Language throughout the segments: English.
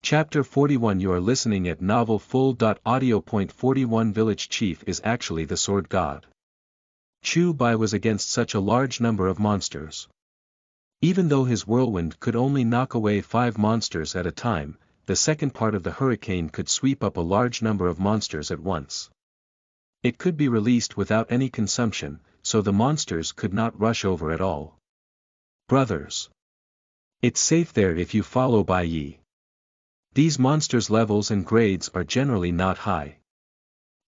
Chapter 41 You are listening at Novel Full. Audio. Point 41 Village Chief is actually the Sword God. Chu Bai was against such a large number of monsters. Even though his whirlwind could only knock away 5 monsters at a time, the second part of the hurricane could sweep up a large number of monsters at once. It could be released without any consumption, so the monsters could not rush over at all. Brothers. It's safe there if you follow Bai Yi. These monsters' levels and grades are generally not high.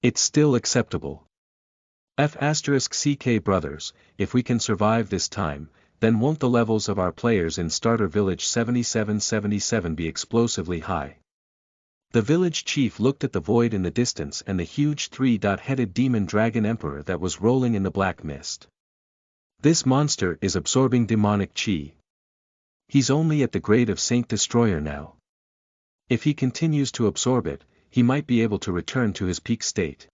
It's still acceptable. F***CK brothers, if we can survive this time, then won't the levels of our players in Starter Village 7777 be explosively high? The village chief looked at the void in the distance and the huge 3-headed demon dragon emperor that was rolling in the black mist. This monster is absorbing demonic chi. He's only at the grade of Saint Destroyer now. If he continues to absorb it, he might be able to return to his peak state.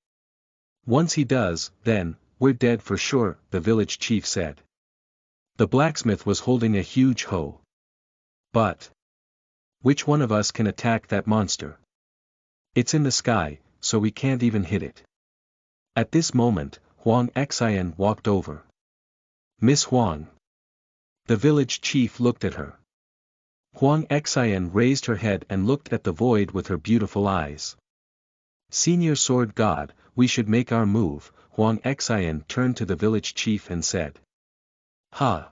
Once he does, then, we're dead for sure, the village chief said. The blacksmith was holding a huge hoe. But which one of us can attack that monster? It's in the sky, so we can't even hit it. At this moment, Huang Xian walked over. Miss Huang. The village chief looked at her. Huang Xian raised her head and looked at the void with her beautiful eyes. Senior Sword God, we should make our move, Huang Xian turned to the village chief and said. Ha!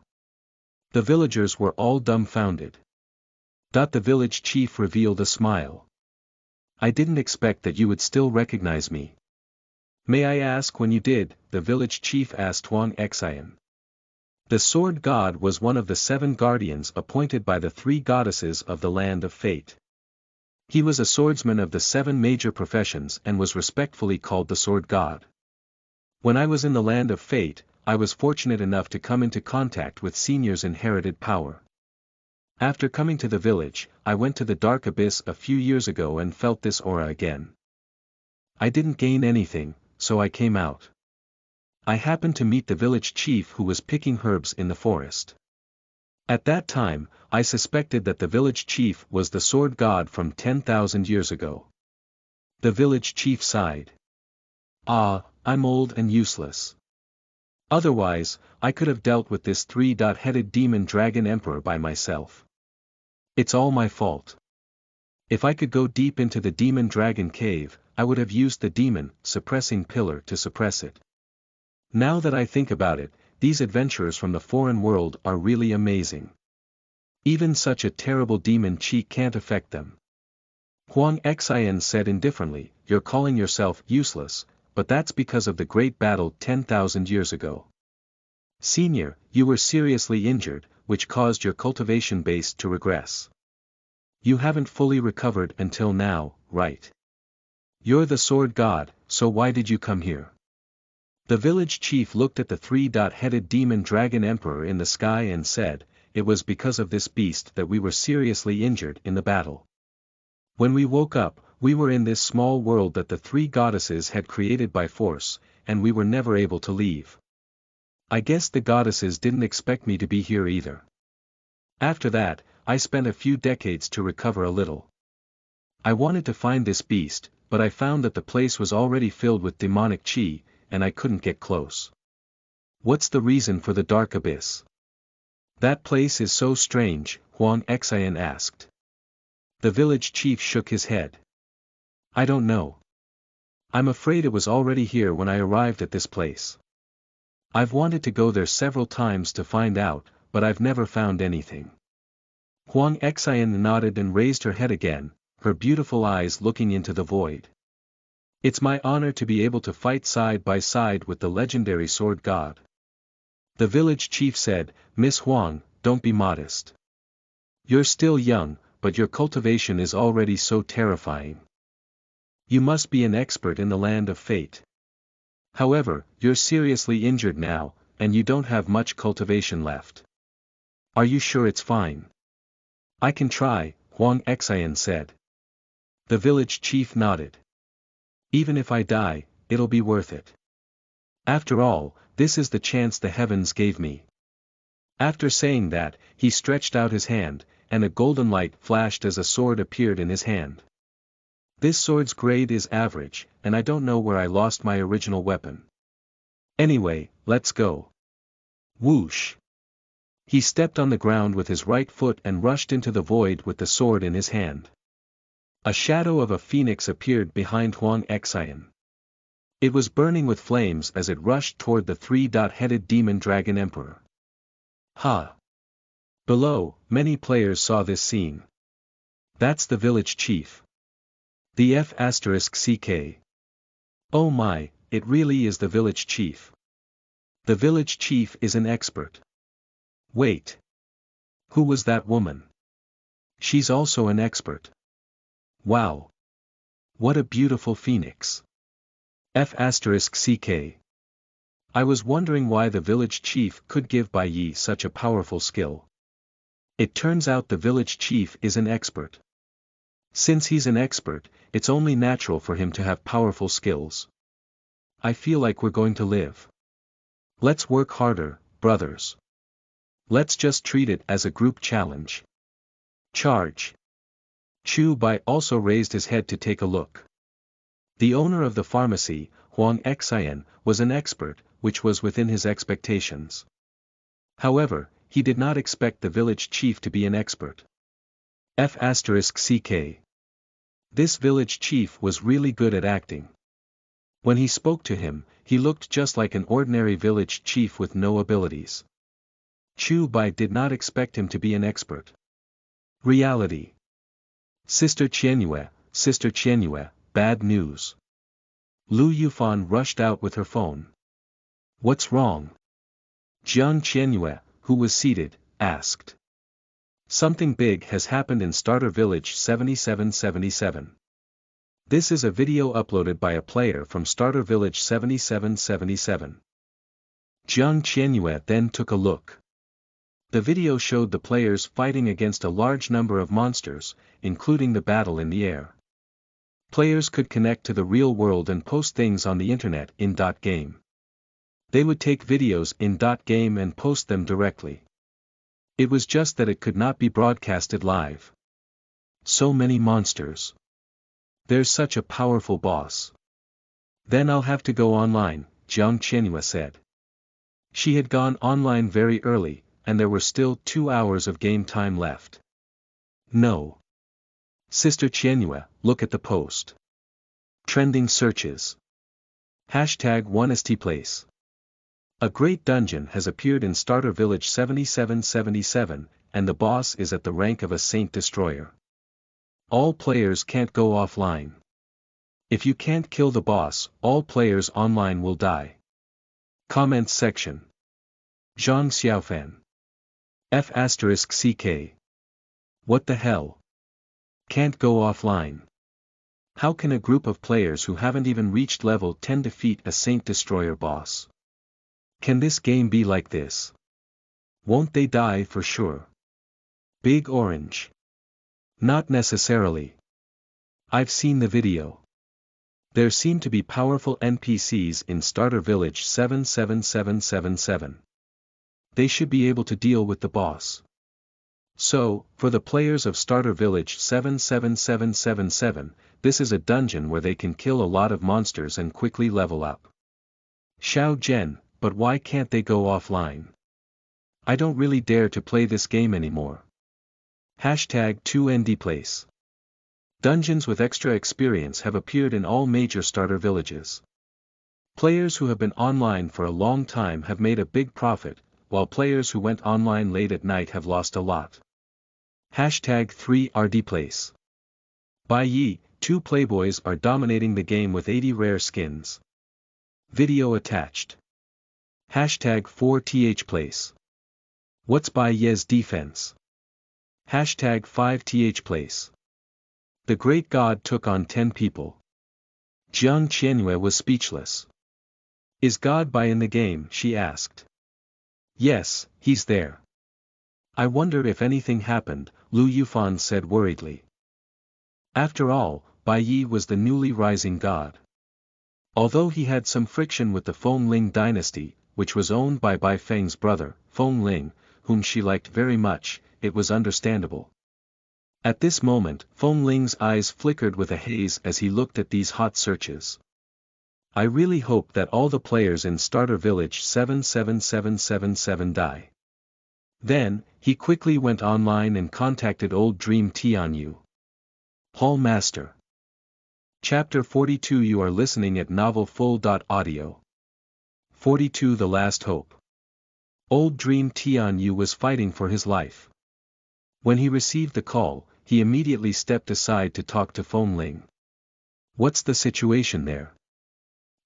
The villagers were all dumbfounded. The village chief revealed a smile. I didn't expect that you would still recognize me. May I ask when you did? The village chief asked Huang Xian. The Sword God was one of the 7 guardians appointed by the 3 goddesses of the Land of Fate. He was a swordsman of the 7 major professions and was respectfully called the Sword God. When I was in the Land of Fate, I was fortunate enough to come into contact with Senior's inherited power. After coming to the village, I went to the Dark Abyss a few years ago and felt this aura again. I didn't gain anything, so I came out. I happened to meet the village chief who was picking herbs in the forest. At that time, I suspected that the village chief was the Sword God from 10,000 years ago. The village chief sighed. Ah, I'm old and useless. Otherwise, I could have dealt with this 3-headed demon dragon emperor by myself. It's all my fault. If I could go deep into the demon dragon cave, I would have used the demon suppressing pillar to suppress it. Now that I think about it, these adventurers from the foreign world are really amazing. Even such a terrible demon chi can't affect them. Huang Xian said indifferently, you're calling yourself useless, but that's because of the great battle 10,000 years ago. Senior, you were seriously injured, which caused your cultivation base to regress. You haven't fully recovered until now, right? You're the Sword God, so why did you come here? The village chief looked at the 3-headed demon dragon emperor in the sky and said, it was because of this beast that we were seriously injured in the battle. When we woke up, we were in this small world that the 3 goddesses had created by force, and we were never able to leave. I guess the goddesses didn't expect me to be here either. After that, I spent a few decades to recover a little. I wanted to find this beast, but I found that the place was already filled with demonic chi, and I couldn't get close. What's the reason for the Dark Abyss? That place is so strange, Huang Xian asked. The village chief shook his head. I don't know. I'm afraid it was already here when I arrived at this place. I've wanted to go there several times to find out, but I've never found anything. Huang Xian nodded and raised her head again, her beautiful eyes looking into the void. It's my honor to be able to fight side by side with the legendary Sword God. The village chief said, Miss Huang, don't be modest. You're still young, but your cultivation is already so terrifying. You must be an expert in the Land of Fate. However, you're seriously injured now, and you don't have much cultivation left. Are you sure it's fine? I can try, Huang Xian said. The village chief nodded. Even if I die, it'll be worth it. After all, this is the chance the heavens gave me. After saying that, he stretched out his hand, and a golden light flashed as a sword appeared in his hand. This sword's grade is average, and I don't know where I lost my original weapon. Anyway, let's go. Whoosh. He stepped on the ground with his right foot and rushed into the void with the sword in his hand. A shadow of a phoenix appeared behind Huang Xian. It was burning with flames as it rushed toward the three-headed demon dragon emperor. Ha! Below, many players saw this scene. That's the village chief. The F***CK. Oh my, it really is the village chief. The village chief is an expert. Wait. Who was that woman? She's also an expert. Wow. What a beautiful phoenix. F***CK. I was wondering why the village chief could give Bai Yi such a powerful skill. It turns out the village chief is an expert. Since he's an expert, it's only natural for him to have powerful skills. I feel like we're going to live. Let's work harder, brothers. Let's just treat it as a group challenge. Charge. Chu Bai also raised his head to take a look. The owner of the pharmacy, Huang Xian, was an expert, which was within his expectations. However, he did not expect the village chief to be an expert. F***CK. This village chief was really good at acting. When he spoke to him, he looked just like an ordinary village chief with no abilities. Chu Bai did not expect him to be an expert. Reality. Sister Qianyue, bad news. Lu Yufan rushed out with her phone. What's wrong? Jiang Qianyue, who was seated, asked. Something big has happened in Starter Village 7777. This is a video uploaded by a player from Starter Village 7777. Jiang Qianyue then took a look. The video showed the players fighting against a large number of monsters, including the battle in the air. Players could connect to the real world and post things on the internet in .game. They would take videos in .game and post them directly. It was just that it could not be broadcasted live. So many monsters. There's such a powerful boss. Then I'll have to go online, Jiang Qianyue said. She had gone online very early, and there were still 2 hours of game time left. No. Sister Qianyue, look at the post. Trending searches. #1stplace. A great dungeon has appeared in Starter Village 7777, and the boss is at the rank of a Saint Destroyer. All players can't go offline. If you can't kill the boss, all players online will die. Comments section. Zhang Xiaofan. F***CK. What the hell? Can't go offline. How can a group of players who haven't even reached level 10 defeat a Saint Destroyer boss? Can this game be like this? Won't they die for sure? Big Orange. Not necessarily. I've seen the video. There seem to be powerful NPCs in Starter Village 77777. They should be able to deal with the boss. So, for the players of Starter Village 77777, this is a dungeon where they can kill a lot of monsters and quickly level up. Xiao Zhen, but why can't they go offline? I don't really dare to play this game anymore. #2ndplace. Dungeons with extra experience have appeared in all major starter villages. Players who have been online for a long time have made a big profit, while players who went online late at night have lost a lot. #3rdplace. Bai Yi, 2 playboys are dominating the game with 80 rare skins. Video attached. #4thplace. What's Bai Yi's defense? #5thplace. The great god took on 10 people. Jiang Qianyue was speechless. Is God Bai in the game? She asked. Yes, he's there. I wonder if anything happened, Lu Yufan said worriedly. After all, Bai Yi was the newly rising god. Although he had some friction with the Feng Ling dynasty, which was owned by Bai Feng's brother, Feng Ling, whom she liked very much, it was understandable. At this moment, Feng Ling's eyes flickered with a haze as he looked at these hot searches. I really hope that all the players in Starter Village 77777 die. Then, he quickly went online and contacted Old Dream Tianyu. Hall Master. Chapter 42. You are listening at novelfull.audio. 42. The Last Hope. Old Dream Tianyu was fighting for his life. When he received the call, he immediately stepped aside to talk to Feng Ling. What's the situation there?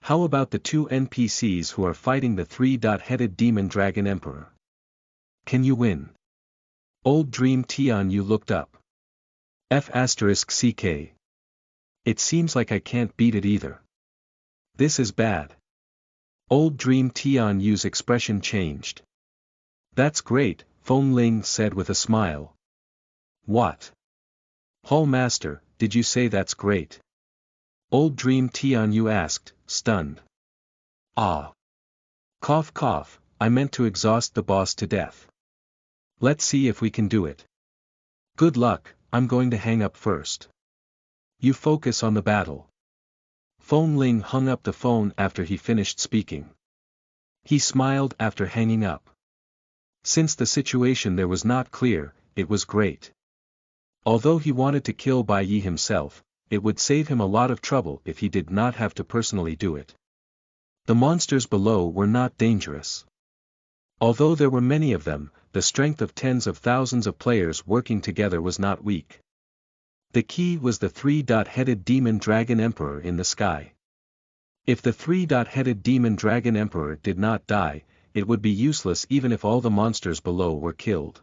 How about the two NPCs who are fighting the three-headed demon dragon emperor? Can you win? Old Dream Tianyu looked up. F***CK. It seems like I can't beat it either. This is bad. Old Dream Tianyu's expression changed. That's great, Feng Ling said with a smile. What? Hall Master, did you say that's great? Old Dream Tianyu asked, stunned. Ah. Cough cough, I meant to exhaust the boss to death. Let's see if we can do it. Good luck, I'm going to hang up first. You focus on the battle. Feng Ling hung up the phone after he finished speaking. He smiled after hanging up. Since the situation there was not clear, it was great. Although he wanted to kill Bai Yi himself, it would save him a lot of trouble if he did not have to personally do it. The monsters below were not dangerous. Although there were many of them, the strength of tens of thousands of players working together was not weak. The key was the three-headed demon dragon emperor in the sky. If the three-headed demon dragon emperor did not die, it would be useless even if all the monsters below were killed.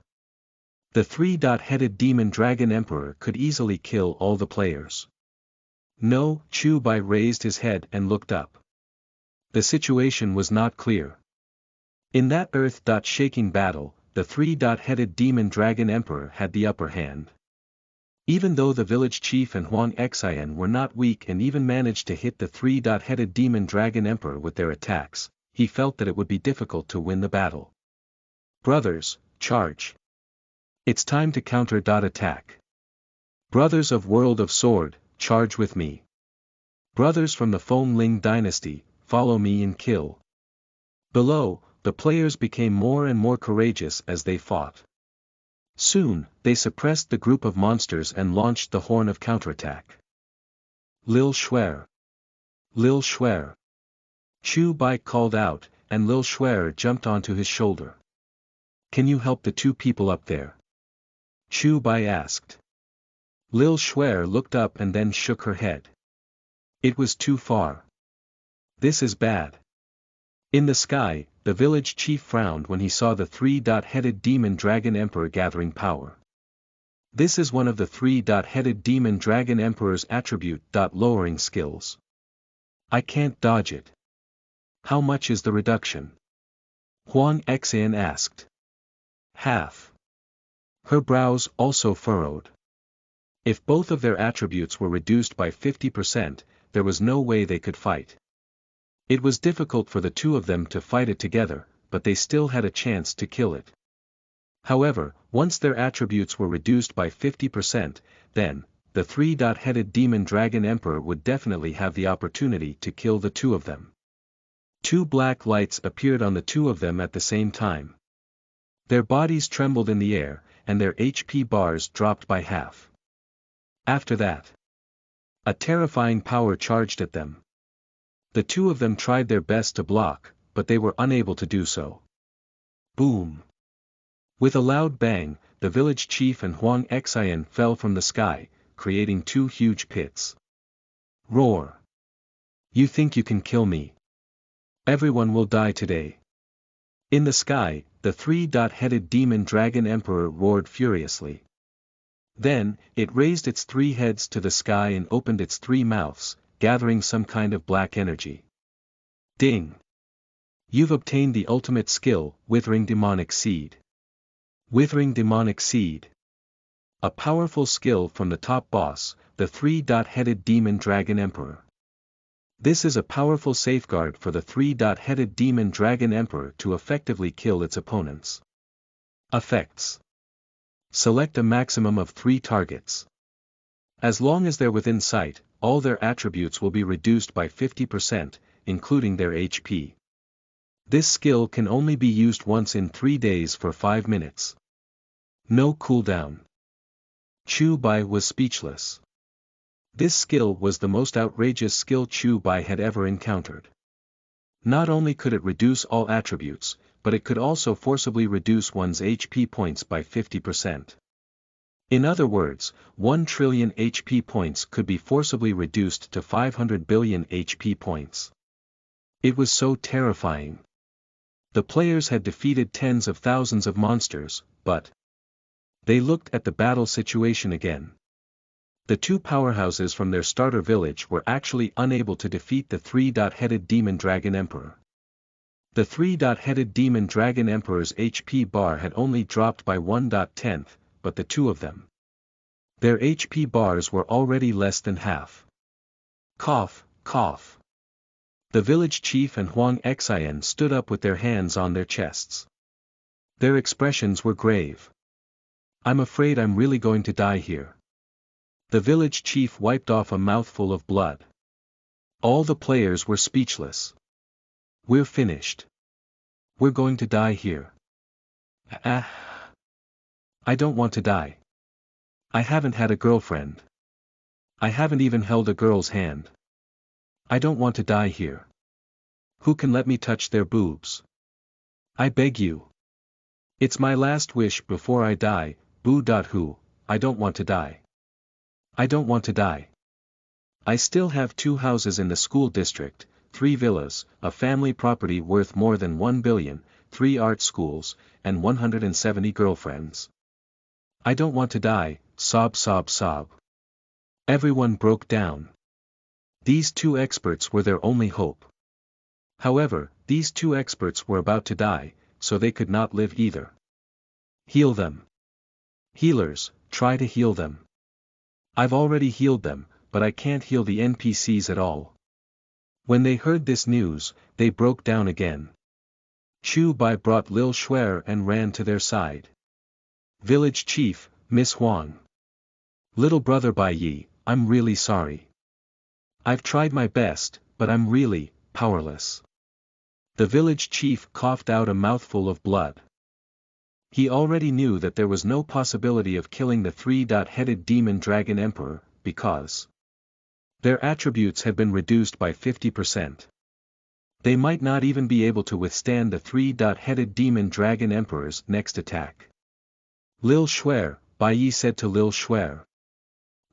The three-headed demon dragon emperor could easily kill all the players. No, Chu Bai raised his head and looked up. The situation was not clear. In that earth-shaking battle, the three-headed demon dragon emperor had the upper hand. Even though the village chief and Huang Xian were not weak and even managed to hit the three-headed demon dragon emperor with their attacks, he felt that it would be difficult to win the battle. Brothers, charge. It's time to counter-attack. Brothers of World of Sword, charge with me. Brothers from the Feng Ling dynasty, follow me and kill. Below, the players became more and more courageous as they fought. Soon, they suppressed the group of monsters and launched the horn of counterattack. Lil Shuer. Lil Shuer. Chu Bai called out, and Lil Shuer jumped onto his shoulder. Can you help the two people up there? Chu Bai asked. Lil Shuer looked up and then shook her head. It was too far. This is bad. In the sky, the village chief frowned when he saw the three-headed demon dragon emperor gathering power. This is one of the three-headed demon dragon emperor's attribute-lowering skills. I can't dodge it. How much is the reduction? Huang Xian asked. Half. Her brows also furrowed. If both of their attributes were reduced by 50%, there was no way they could fight. It was difficult for the two of them to fight it together, but they still had a chance to kill it. However, once their attributes were reduced by 50%, then, the three-headed demon dragon emperor would definitely have the opportunity to kill the two of them. Two black lights appeared on the two of them at the same time. Their bodies trembled in the air, and their HP bars dropped by half. After that, a terrifying power charged at them. The two of them tried their best to block, but they were unable to do so. Boom! With a loud bang, the village chief and Huang Xian fell from the sky, creating two huge pits. Roar! You think you can kill me? Everyone will die today. In the sky, the three-headed demon dragon emperor roared furiously. Then, it raised its three heads to the sky and opened its three mouths, gathering some kind of black energy. Ding! You've obtained the ultimate skill, Withering Demonic Seed. Withering Demonic Seed. A powerful skill from the top boss, the three-headed demon dragon emperor. This is a powerful safeguard for the three-headed demon dragon emperor to effectively kill its opponents. Effects. Select a maximum of 3 targets. As long as they're within sight, all their attributes will be reduced by 50%, including their HP. This skill can only be used once in 3 days for 5 minutes. No cooldown. Chu Bai was speechless. This skill was the most outrageous skill Chu Bai had ever encountered. Not only could it reduce all attributes, but it could also forcibly reduce one's HP points by 50%. In other words, 1 trillion HP points could be forcibly reduced to 500 billion HP points. It was so terrifying. The players had defeated tens of thousands of monsters, but they looked at the battle situation again. The 2 powerhouses from their starter village were actually unable to defeat the 3-headed Demon Dragon Emperor. The 3-headed Demon Dragon Emperor's HP bar had only dropped by 1/10th, but the 2 of them, their HP bars were already less than half. Cough, cough. The village chief and Huang Xian stood up with their hands on their chests. Their expressions were grave. I'm afraid I'm really going to die here. The village chief wiped off a mouthful of blood. All the players were speechless. We're finished. We're going to die here. I don't want to die. I haven't had a girlfriend. I haven't even held a girl's hand. I don't want to die here. Who can let me touch their boobs? I beg you. It's my last wish before I die, boo.hu, I don't want to die. I don't want to die. I still have 2 houses in the school district, 3 villas, a family property worth more than 1 billion, 3 art schools, and 170 girlfriends. I don't want to die, sob sob sob. Everyone broke down. These 2 experts were their only hope. However, these 2 experts were about to die, so they could not live either. Heal them. Healers, try to heal them. I've already healed them, but I can't heal the NPCs at all. When they heard this news, they broke down again. Chu Bai brought Lil Shuer and ran to their side. Village Chief, Miss Huang. Little brother Bai Yi, I'm really sorry. I've tried my best, but I'm really powerless. The village chief coughed out a mouthful of blood. He already knew that there was no possibility of killing the 3-headed Demon Dragon Emperor, because their attributes had been reduced by 50%. They might not even be able to withstand the 3-headed Demon Dragon Emperor's next attack. Lil Shuer, Bai Yi said to Lil Shuer.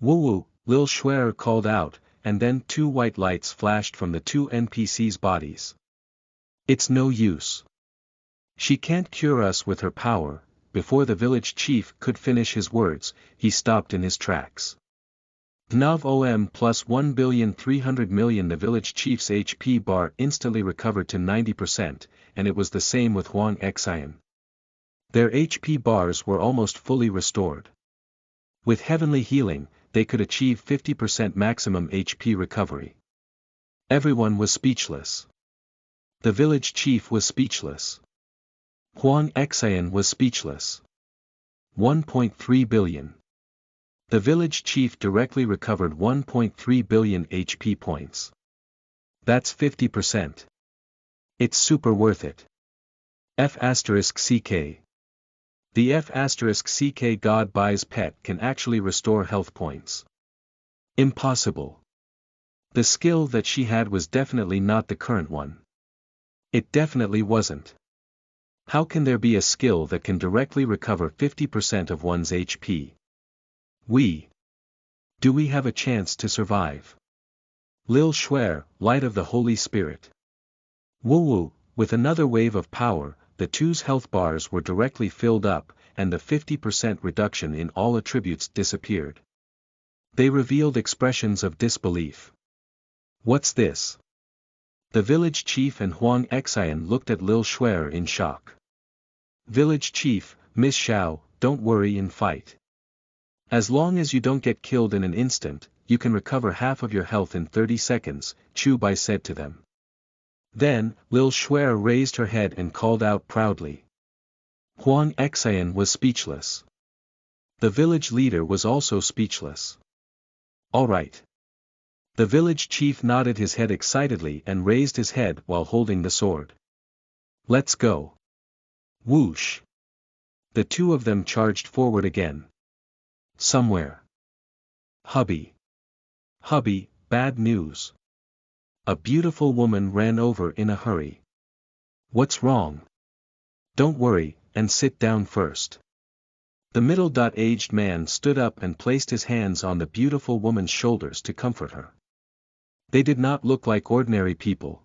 Woo-woo, Lil Shuer called out, and then 2 white lights flashed from the 2 NPCs' bodies. It's no use. She can't cure us with her power. Before the village chief could finish his words, he stopped in his tracks. Nav OM plus 1,300,000,000. The village chief's HP bar instantly recovered to 90%, and it was the same with Huang Xian. Their HP bars were almost fully restored. With heavenly healing, they could achieve 50% maximum HP recovery. Everyone was speechless. The village chief was speechless. Huang Xian was speechless. 1.3 billion. The village chief directly recovered 1.3 billion HP points. That's 50%. It's super worth it. F***CK. The F***CK God Bai's pet can actually restore health points. Impossible. The skill that she had was definitely not the current one. It definitely wasn't. How can there be a skill that can directly recover 50% of one's HP? Do we have a chance to survive? Lil Shuer, Light of the Holy Spirit. Woo-woo, with another wave of power, the 2's health bars were directly filled up, and the 50% reduction in all attributes disappeared. They revealed expressions of disbelief. What's this? The village chief and Huang Xian looked at Lil Shuer in shock. Village chief, Miss Xiao, don't worry and fight. As long as you don't get killed in an instant, you can recover half of your health in 30 seconds, Chu Bai said to them. Then, Lil Shuer raised her head and called out proudly. Huang Xian was speechless. The village leader was also speechless. All right. The village chief nodded his head excitedly and raised his head while holding the sword. Let's go. Whoosh. The two of them charged forward again. Somewhere. Hubby. Hubby, bad news. A beautiful woman ran over in a hurry. What's wrong? Don't worry, and sit down first. The middle-aged man stood up and placed his hands on the beautiful woman's shoulders to comfort her. They did not look like ordinary people.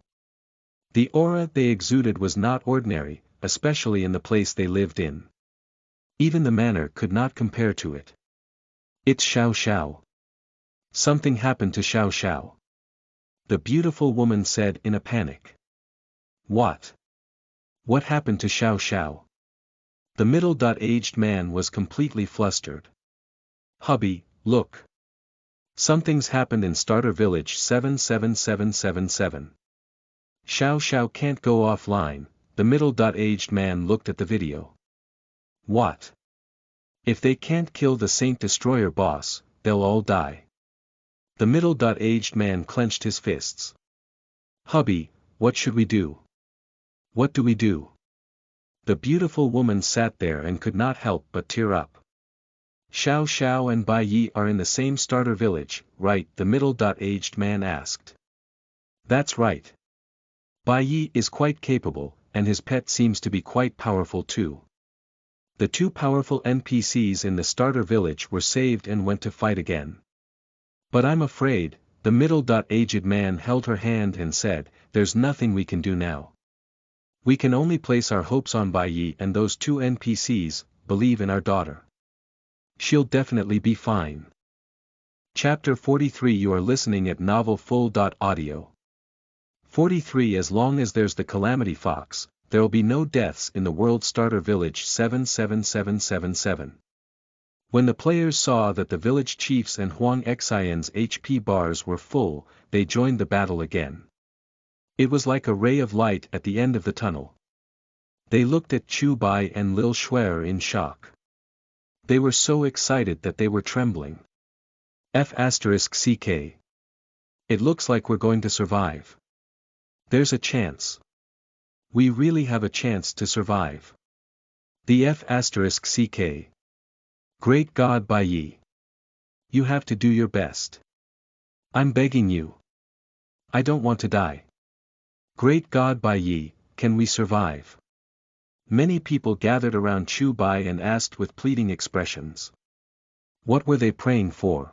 The aura they exuded was not ordinary, especially in the place they lived in. Even the manner could not compare to it. It's Xiao Xiao. Something happened to Xiao Xiao. The beautiful woman said in a panic. What? What happened to Xiao Xiao? The middle-aged man was completely flustered. Hubby, look. Something's happened in Starter Village 77777. Xiao Xiao can't go offline. The middle-aged man looked at the video. What? If they can't kill the Saint Destroyer boss, they'll all die. The middle-aged man clenched his fists. Hubby, what should we do? What do we do? The beautiful woman sat there and could not help but tear up. Xiao Xiao and Bai Yi are in the same starter village, right? The middle-aged man asked. That's right. Bai Yi is quite capable, and his pet seems to be quite powerful too. The two powerful NPCs in the starter village were saved and went to fight again. But I'm afraid, the middle-aged man held her hand and said, there's nothing we can do now. We can only place our hopes on Bai Yi and those two NPCs, believe in our daughter. She'll definitely be fine. Chapter 43. You are listening at novelfull.audio. 43. As long as there's the Calamity Fox, there'll be no deaths in the World Starter Village 77777. When the players saw that the village chiefs and Huang Xian's HP bars were full, they joined the battle again. It was like a ray of light at the end of the tunnel. They looked at Chu Bai and Lil Shuer in shock. They were so excited that they were trembling. F***ck. It looks like we're going to survive. There's a chance. We really have a chance to survive. The F***ck. Great God Bai Yi. You have to do your best. I'm begging you. I don't want to die. Great God Bai Yi, can we survive? Many people gathered around Chu Bai and asked with pleading expressions. What were they praying for?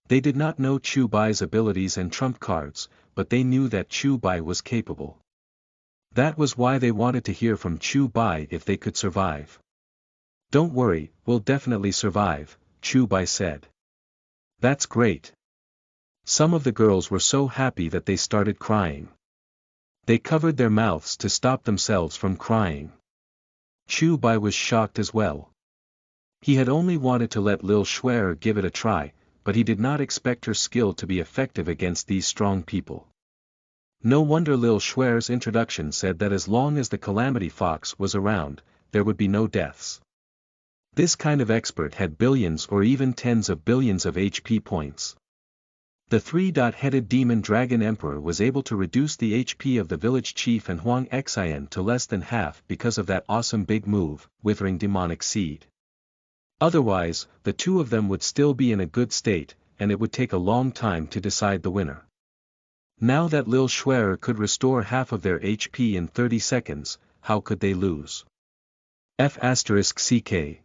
They did not know Chu Bai's abilities and trump cards, but they knew that Chu Bai was capable. That was why they wanted to hear from Chu Bai if they could survive. Don't worry, we'll definitely survive, Chu Bai said. That's great. Some of the girls were so happy that they started crying. They covered their mouths to stop themselves from crying. Chu Bai was shocked as well. He had only wanted to let Lil Shuer give it a try, but he did not expect her skill to be effective against these strong people. No wonder Lil Shuer's introduction said that as long as the Calamity Fox was around, there would be no deaths. This kind of expert had billions or even tens of billions of HP points. The three-headed demon dragon emperor was able to reduce the HP of the village chief and Huang Xian to less than half because of that awesome big move, Withering Demonic Seed. Otherwise, the two of them would still be in a good state, and it would take a long time to decide the winner. Now that Lil Shuer could restore half of their HP in 30 seconds, how could they lose? F***ck.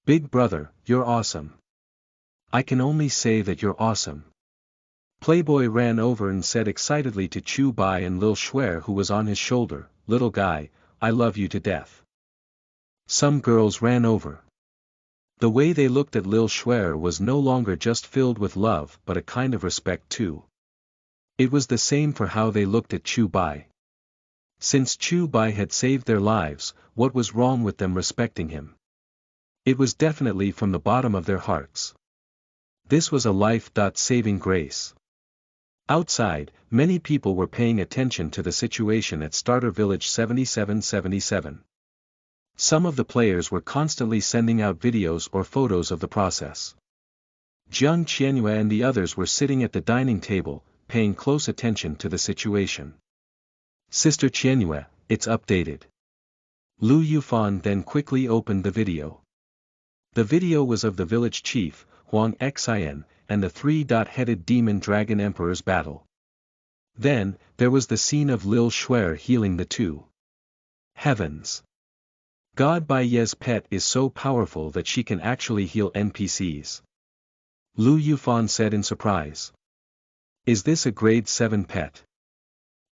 Big brother, you're awesome. I can only say that you're awesome. Playboy ran over and said excitedly to Chu Bai and Lil Shuer who was on his shoulder, little guy, I love you to death. Some girls ran over. The way they looked at Lil Shuer was no longer just filled with love but a kind of respect too. It was the same for how they looked at Chu Bai. Since Chu Bai had saved their lives, what was wrong with them respecting him? It was definitely from the bottom of their hearts. This was a life-saving grace. Outside, many people were paying attention to the situation at Starter Village 7777. Some of the players were constantly sending out videos or photos of the process. Jiang Qianyue and the others were sitting at the dining table, paying close attention to the situation. Sister Qianyue, it's updated. Lu Yufan then quickly opened the video. The video was of the village chief, Huang Xian, and the three-headed demon dragon emperor's battle. Then, there was the scene of Lil Shuer healing the two. Heavens! God Bai Ye's pet is so powerful that she can actually heal NPCs. Lu Yufan said in surprise. Is this a grade 7 pet?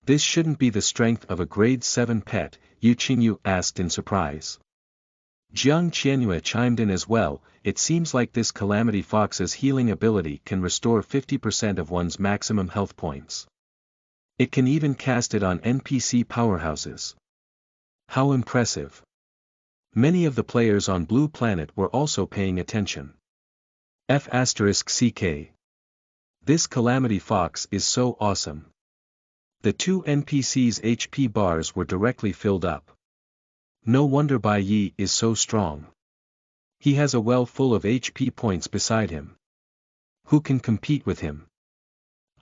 This shouldn't be the strength of a grade 7 pet, Yu Qingyu asked in surprise. Jiang Qianyue chimed in as well. It seems like this Calamity Fox's healing ability can restore 50% of one's maximum health points. It can even cast it on NPC powerhouses. How impressive! Many of the players on Blue Planet were also paying attention. F***CK. This Calamity Fox is so awesome. The two NPCs' HP bars were directly filled up. No wonder Bai Yi is so strong. He has a well full of HP points beside him. Who can compete with him?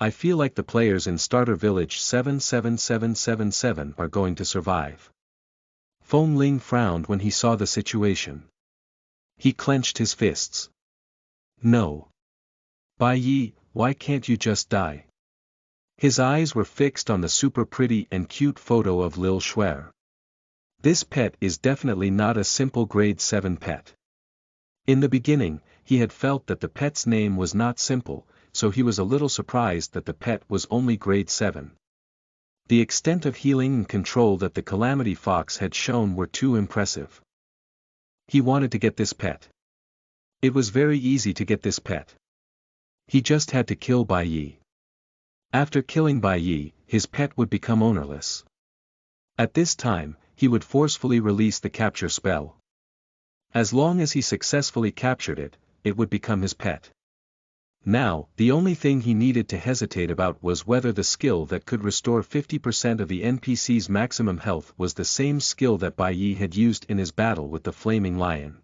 I feel like the players in Starter Village 77777 are going to survive. Feng Ling frowned when he saw the situation. He clenched his fists. No. Bai Yi, why can't you just die? His eyes were fixed on the super pretty and cute photo of Lil Shuer. This pet is definitely not a simple grade 7 pet. In the beginning, he had felt that the pet's name was not simple, so he was a little surprised that the pet was only grade 7. The extent of healing and control that the Calamity Fox had shown were too impressive. He wanted to get this pet. It was very easy to get this pet. He just had to kill Bai Yi. After killing Bai Yi, his pet would become ownerless. At this time, he would forcefully release the capture spell. As long as he successfully captured it, it would become his pet. Now, the only thing he needed to hesitate about was whether the skill that could restore 50% of the NPC's maximum health was the same skill that Bai Yi had used in his battle with the Flaming Lion.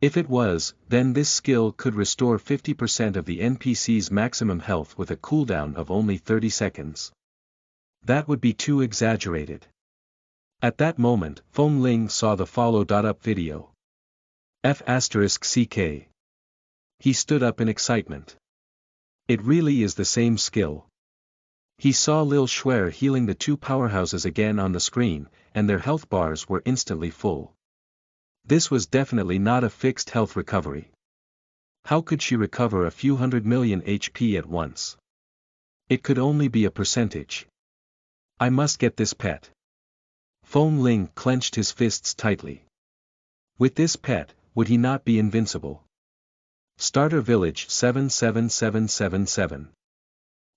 If it was, then this skill could restore 50% of the NPC's maximum health with a cooldown of only 30 seconds. That would be too exaggerated. At that moment, Feng Ling saw the follow-up video. F***CK. He stood up in excitement. It really is the same skill. He saw Lil Shuer healing the two powerhouses again on the screen, and their health bars were instantly full. This was definitely not a fixed health recovery. How could she recover a few hundred million HP at once? It could only be a percentage. I must get this pet. Feng Ling clenched his fists tightly. With this pet, would he not be invincible? Starter Village 77777.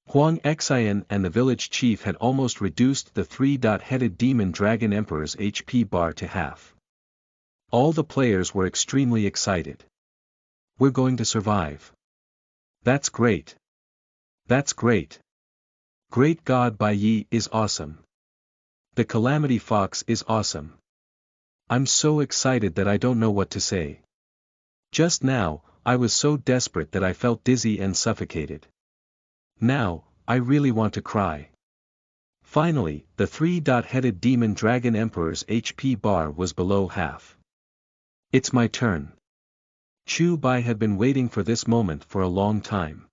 Huang Xian and the village chief had almost reduced the three-headed demon dragon emperor's HP bar to half. All the players were extremely excited. We're going to survive. That's great. That's great. Great God Bai Yi is awesome. The Calamity Fox is awesome. I'm so excited that I don't know what to say. Just now, I was so desperate that I felt dizzy and suffocated. Now, I really want to cry. Finally, the three-headed demon dragon emperor's HP bar was below half. It's my turn. Chu Bai had been waiting for this moment for a long time.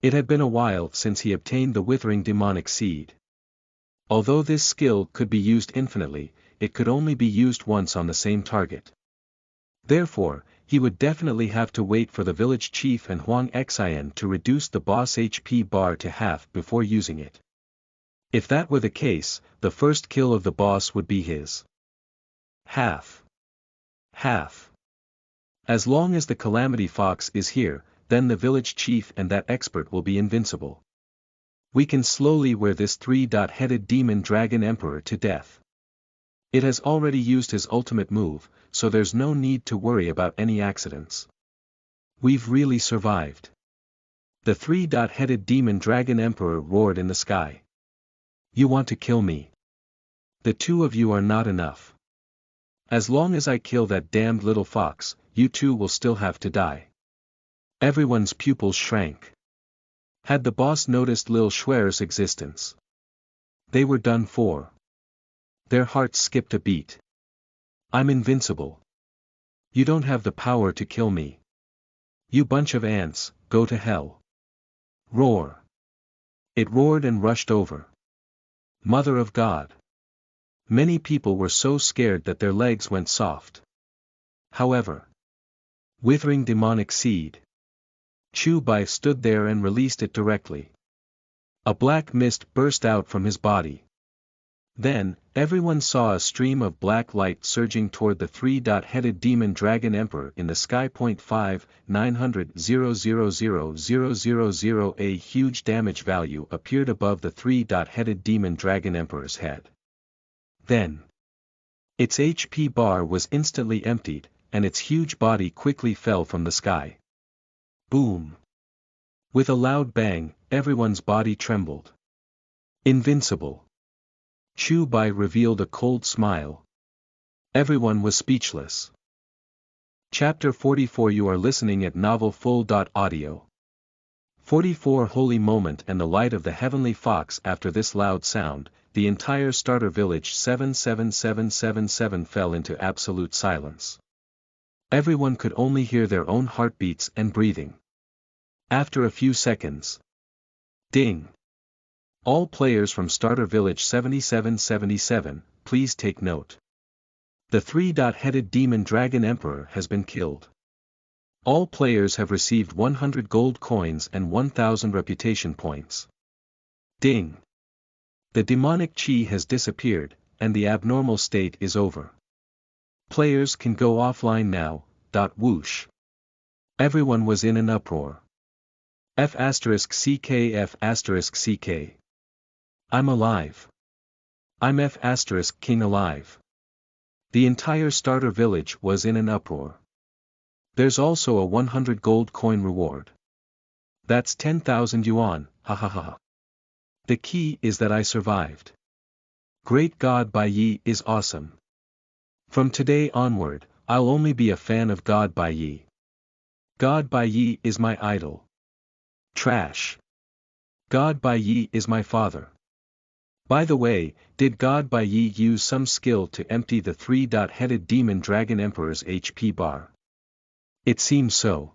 It had been a while since he obtained the Withering Demonic Seed. Although this skill could be used infinitely, it could only be used once on the same target. Therefore, he would definitely have to wait for the village chief and Huang Xian to reduce the boss HP bar to half before using it. If that were the case, the first kill of the boss would be his. Half. As long as the Calamity Fox is here, then the village chief and that expert will be invincible. We can slowly wear this three-headed demon dragon emperor to death. It has already used his ultimate move, so there's no need to worry about any accidents. We've really survived. The three-headed demon dragon emperor roared in the sky. You want to kill me? The two of you are not enough. As long as I kill that damned little fox, you two will still have to die. Everyone's pupils shrank. Had the boss noticed Lil Schwer's existence? They were done for. Their hearts skipped a beat. I'm invincible. You don't have the power to kill me. You bunch of ants, go to hell. Roar. It roared and rushed over. Mother of God. Many people were so scared that their legs went soft. However. Withering demonic seed. Chu Bai stood there and released it directly. A black mist burst out from his body. Then, everyone saw a stream of black light surging toward the three-headed demon dragon emperor in the sky. 5,900,000,000. A huge damage value appeared above the three-headed demon dragon emperor's head. Then, its HP bar was instantly emptied, and its huge body quickly fell from the sky. Boom! With a loud bang, everyone's body trembled. Invincible. Chu Bai revealed a cold smile. Everyone was speechless. Chapter 44. You are listening at NovelFull.audio. 44. Holy moment and the light of the heavenly fox. After this loud sound, the entire starter village 77777 fell into absolute silence. Everyone could only hear their own heartbeats and breathing. After a few seconds. Ding! All players from Starter Village 7777, please take note. The three-headed demon dragon emperor has been killed. All players have received 100 gold coins and 1000 reputation points. Ding! The demonic chi has disappeared, and the abnormal state is over. Players can go offline now. Whoosh. Everyone was in an uproar. F***CK. I'm alive. I'm F** King alive. The entire starter village was in an uproar. There's also a 100 gold coin reward. That's 10,000 yuan, hahaha. The key is that I survived. Great God Bai Yi is awesome. From today onward, I'll only be a fan of God Bai Yi. God Bai Yi is my idol. Trash. God Bai Yi is my father. By the way, did God Bai Yi use some skill to empty the three-headed demon dragon emperor's HP bar? It seems so.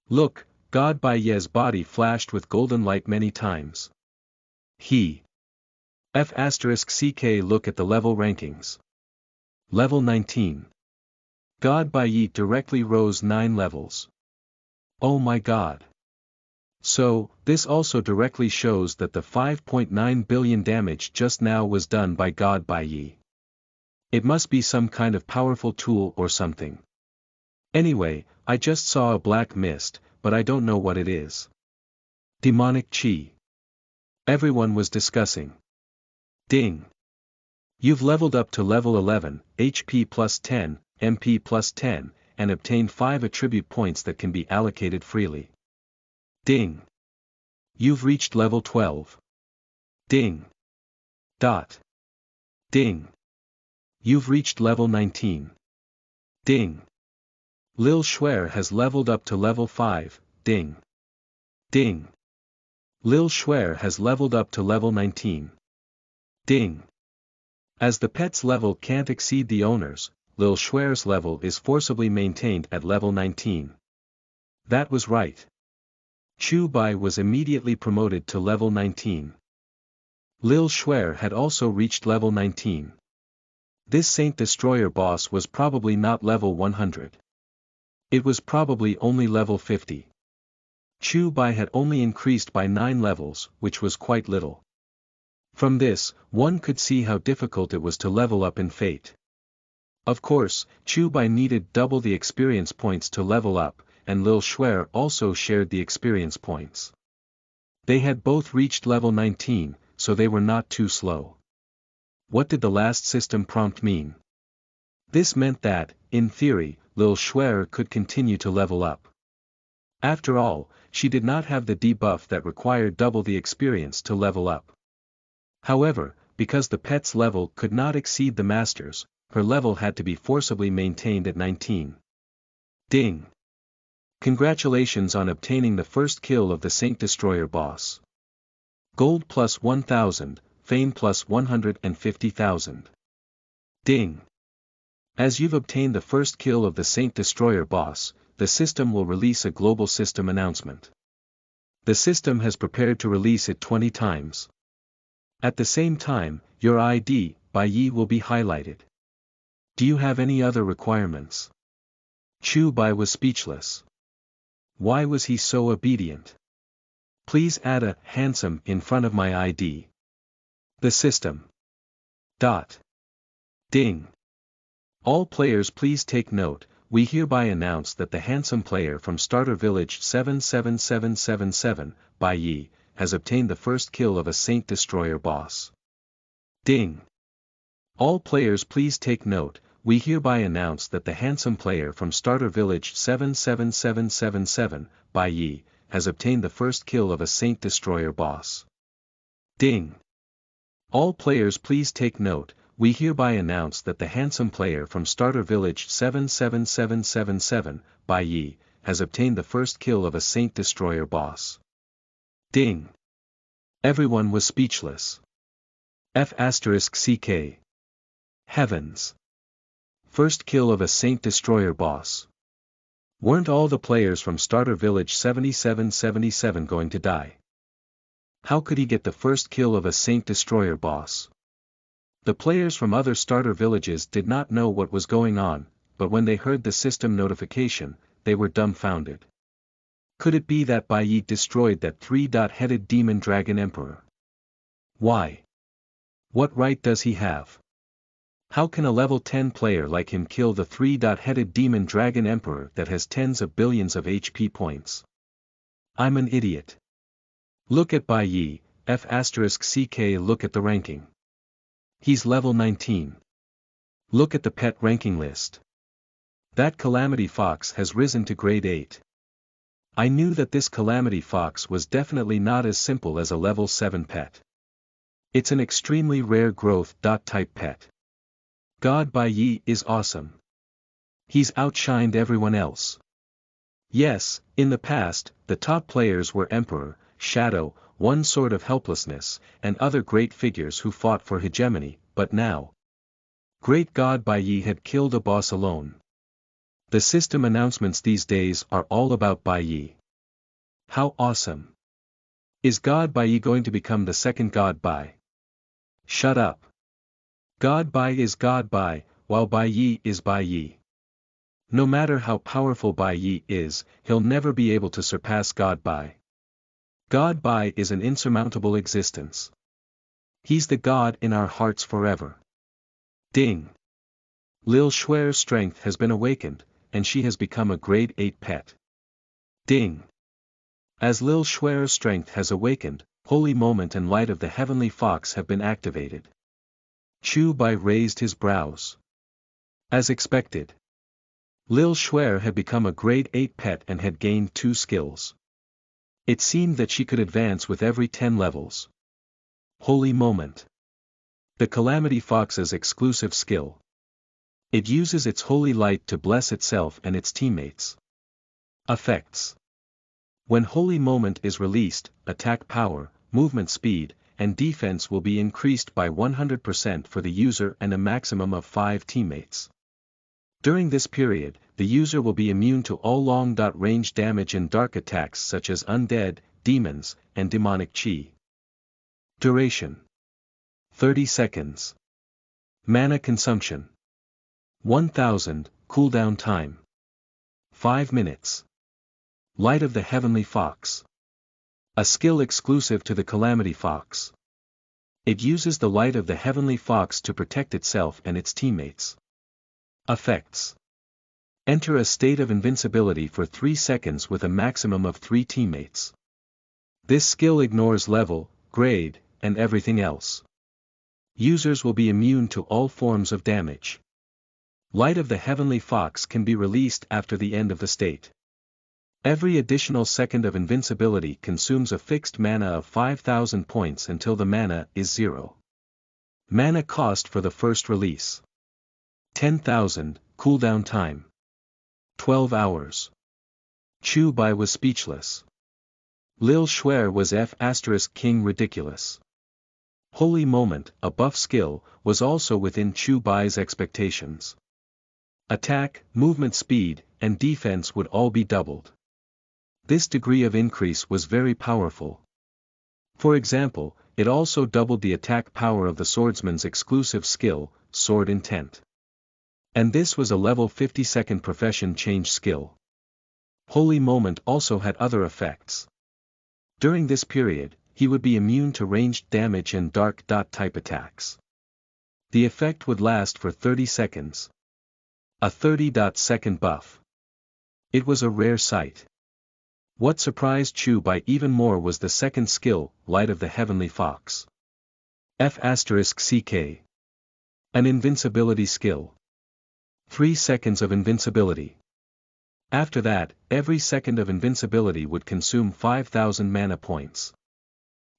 Look, God Bai Yi's body flashed with golden light many times. He. F***CK. Look at the level rankings. Level 19. God Bai Yi directly rose 9 levels. Oh my god. So, this also directly shows that the 5.9 billion damage just now was done by God Bai Yi. It must be some kind of powerful tool or something. Anyway, I just saw a black mist, but I don't know what it is. Demonic chi. Everyone was discussing. Ding. You've leveled up to level 11, HP plus 10, MP plus 10, and obtained 5 attribute points that can be allocated freely. Ding. You've reached level 12. Ding. Dot. Ding. You've reached level 19. Ding. Lil Schwer has leveled up to level 5, ding. Ding. Lil Schwer has leveled up to level 19. Ding. As the pet's level can't exceed the owner's, Lil Schwer's level is forcibly maintained at level 19. That was right. Chu Bai was immediately promoted to level 19. Lil Schwer had also reached level 19. This Saint Destroyer boss was probably not level 100. It was probably only level 50. Chu Bai had only increased by 9 levels, which was quite little. From this, one could see how difficult it was to level up in Fate. Of course, Chu Bai needed double the experience points to level up, and Lil Schwer also shared the experience points. They had both reached level 19, so they were not too slow. What did the last system prompt mean? This meant that, in theory, Lil Schwer could continue to level up. After all, she did not have the debuff that required double the experience to level up. However, because the pet's level could not exceed the master's, her level had to be forcibly maintained at 19. Ding! Congratulations on obtaining the first kill of the Saint Destroyer boss. Gold plus 1000, fame plus 150,000. Ding! As you've obtained the first kill of the Saint Destroyer boss, the system will release a global system announcement. The system has prepared to release it 20 times. At the same time, your ID, Bai Yi, will be highlighted. Do you have any other requirements? Chu Bai was speechless. Why was he so obedient? Please add a handsome in front of my ID. The system. Ding. All players please take note, we hereby announce that the handsome player from Starter Village 77777, Bai Yi, has obtained the first kill of a Saint Destroyer boss. Ding. All players please take note, we hereby announce that the handsome player from Starter Village 77777, Bai Yi, has obtained the first kill of a Saint Destroyer boss. Ding. All players please take note, we hereby announce that the handsome player from Starter Village 77777, Bai Yi, has obtained the first kill of a Saint Destroyer boss. Ding. Everyone was speechless. F***CK. Heavens. First kill of a Saint Destroyer boss. Weren't all the players from Starter Village 7777 going to die? How could he get the first kill of a Saint Destroyer boss? The players from other starter villages did not know what was going on, but when they heard the system notification, they were dumbfounded. Could it be that Bai Yi destroyed that three-headed demon dragon emperor? Why? What right does he have? How can a level 10 player like him kill the three-headed demon dragon emperor that has tens of billions of HP points? I'm an idiot. Look at Bai Yi, F***CK. Look at the ranking. He's level 19. Look at the pet ranking list. That Calamity Fox has risen to grade 8. I knew that this Calamity Fox was definitely not as simple as a level 7 pet. It's an extremely rare growth type pet. God Bai Yi is awesome. He's outshined everyone else. Yes, in the past, the top players were Emperor, Shadow, One Sword of Helplessness, and other great figures who fought for hegemony, but now, Great God Bai Yi had killed a boss alone. The system announcements these days are all about Bai Yi. How awesome. Is God Bai Yi going to become the second God Bai? Shut up. God Bai is God Bai, while Bai Yi is Bai Yi. No matter how powerful Bai Yi is, he'll never be able to surpass God Bai. God Bai is an insurmountable existence. He's the God in our hearts forever. Ding. Lil Shuer's strength has been awakened, and she has become a grade 8 pet. Ding. As Lil Shuer's strength has awakened, Holy Moment and Light of the Heavenly Fox have been activated. Chu Bai raised his brows. As expected, Lil Shuer had become a grade 8 pet and had gained 2 skills. It seemed that she could advance with every 10 levels. Holy Moment. The Calamity Fox's exclusive skill. It uses its holy light to bless itself and its teammates. Effects. When Holy Moment is released, attack power, movement speed, and defense will be increased by 100% for the user and a maximum of 5 teammates. During this period, the user will be immune to all long-range damage and dark attacks such as undead, demons, and demonic chi. Duration. 30 seconds. Mana consumption. 1000, cooldown time. 5 minutes. Light of the Heavenly Fox. A skill exclusive to the Calamity Fox. It uses the light of the Heavenly Fox to protect itself and its teammates. Effects. Enter a state of invincibility for 3 seconds with a maximum of 3 teammates. This skill ignores level, grade, and everything else. Users will be immune to all forms of damage. Light of the Heavenly Fox can be released after the end of the state. Every additional second of invincibility consumes a fixed mana of 5,000 points until the mana is 0. Mana cost for the first release. 10,000, cooldown time. 12 hours. Chu Bai was speechless. Lil Shuer was King ridiculous. Holy Moment, a buff skill, was also within Chu Bai's expectations. Attack, movement speed, and defense would all be doubled. This degree of increase was very powerful. For example, it also doubled the attack power of the swordsman's exclusive skill, Sword Intent. And this was a level 50-second profession change skill. Holy Moment also had other effects. During this period, he would be immune to ranged damage and dark dot type attacks. The effect would last for 30 seconds. A 30-second buff. It was a rare sight. What surprised Chu Bai even more was the second skill, Light of the Heavenly Fox. F***CK. An invincibility skill. 3 seconds of invincibility. After that, every second of invincibility would consume 5,000 mana points.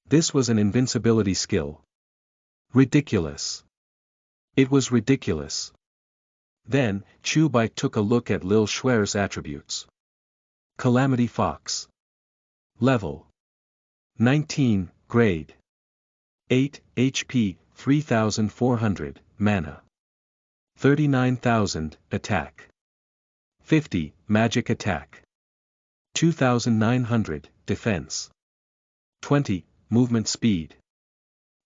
This was an invincibility skill. Ridiculous. It was ridiculous. Then, Chu Bai took a look at Lil Shuer's attributes. Calamity Fox. Level 19, Grade 8, HP, 3,400, Mana 39,000, Attack 50, Magic Attack 2,900, Defense 20, Movement Speed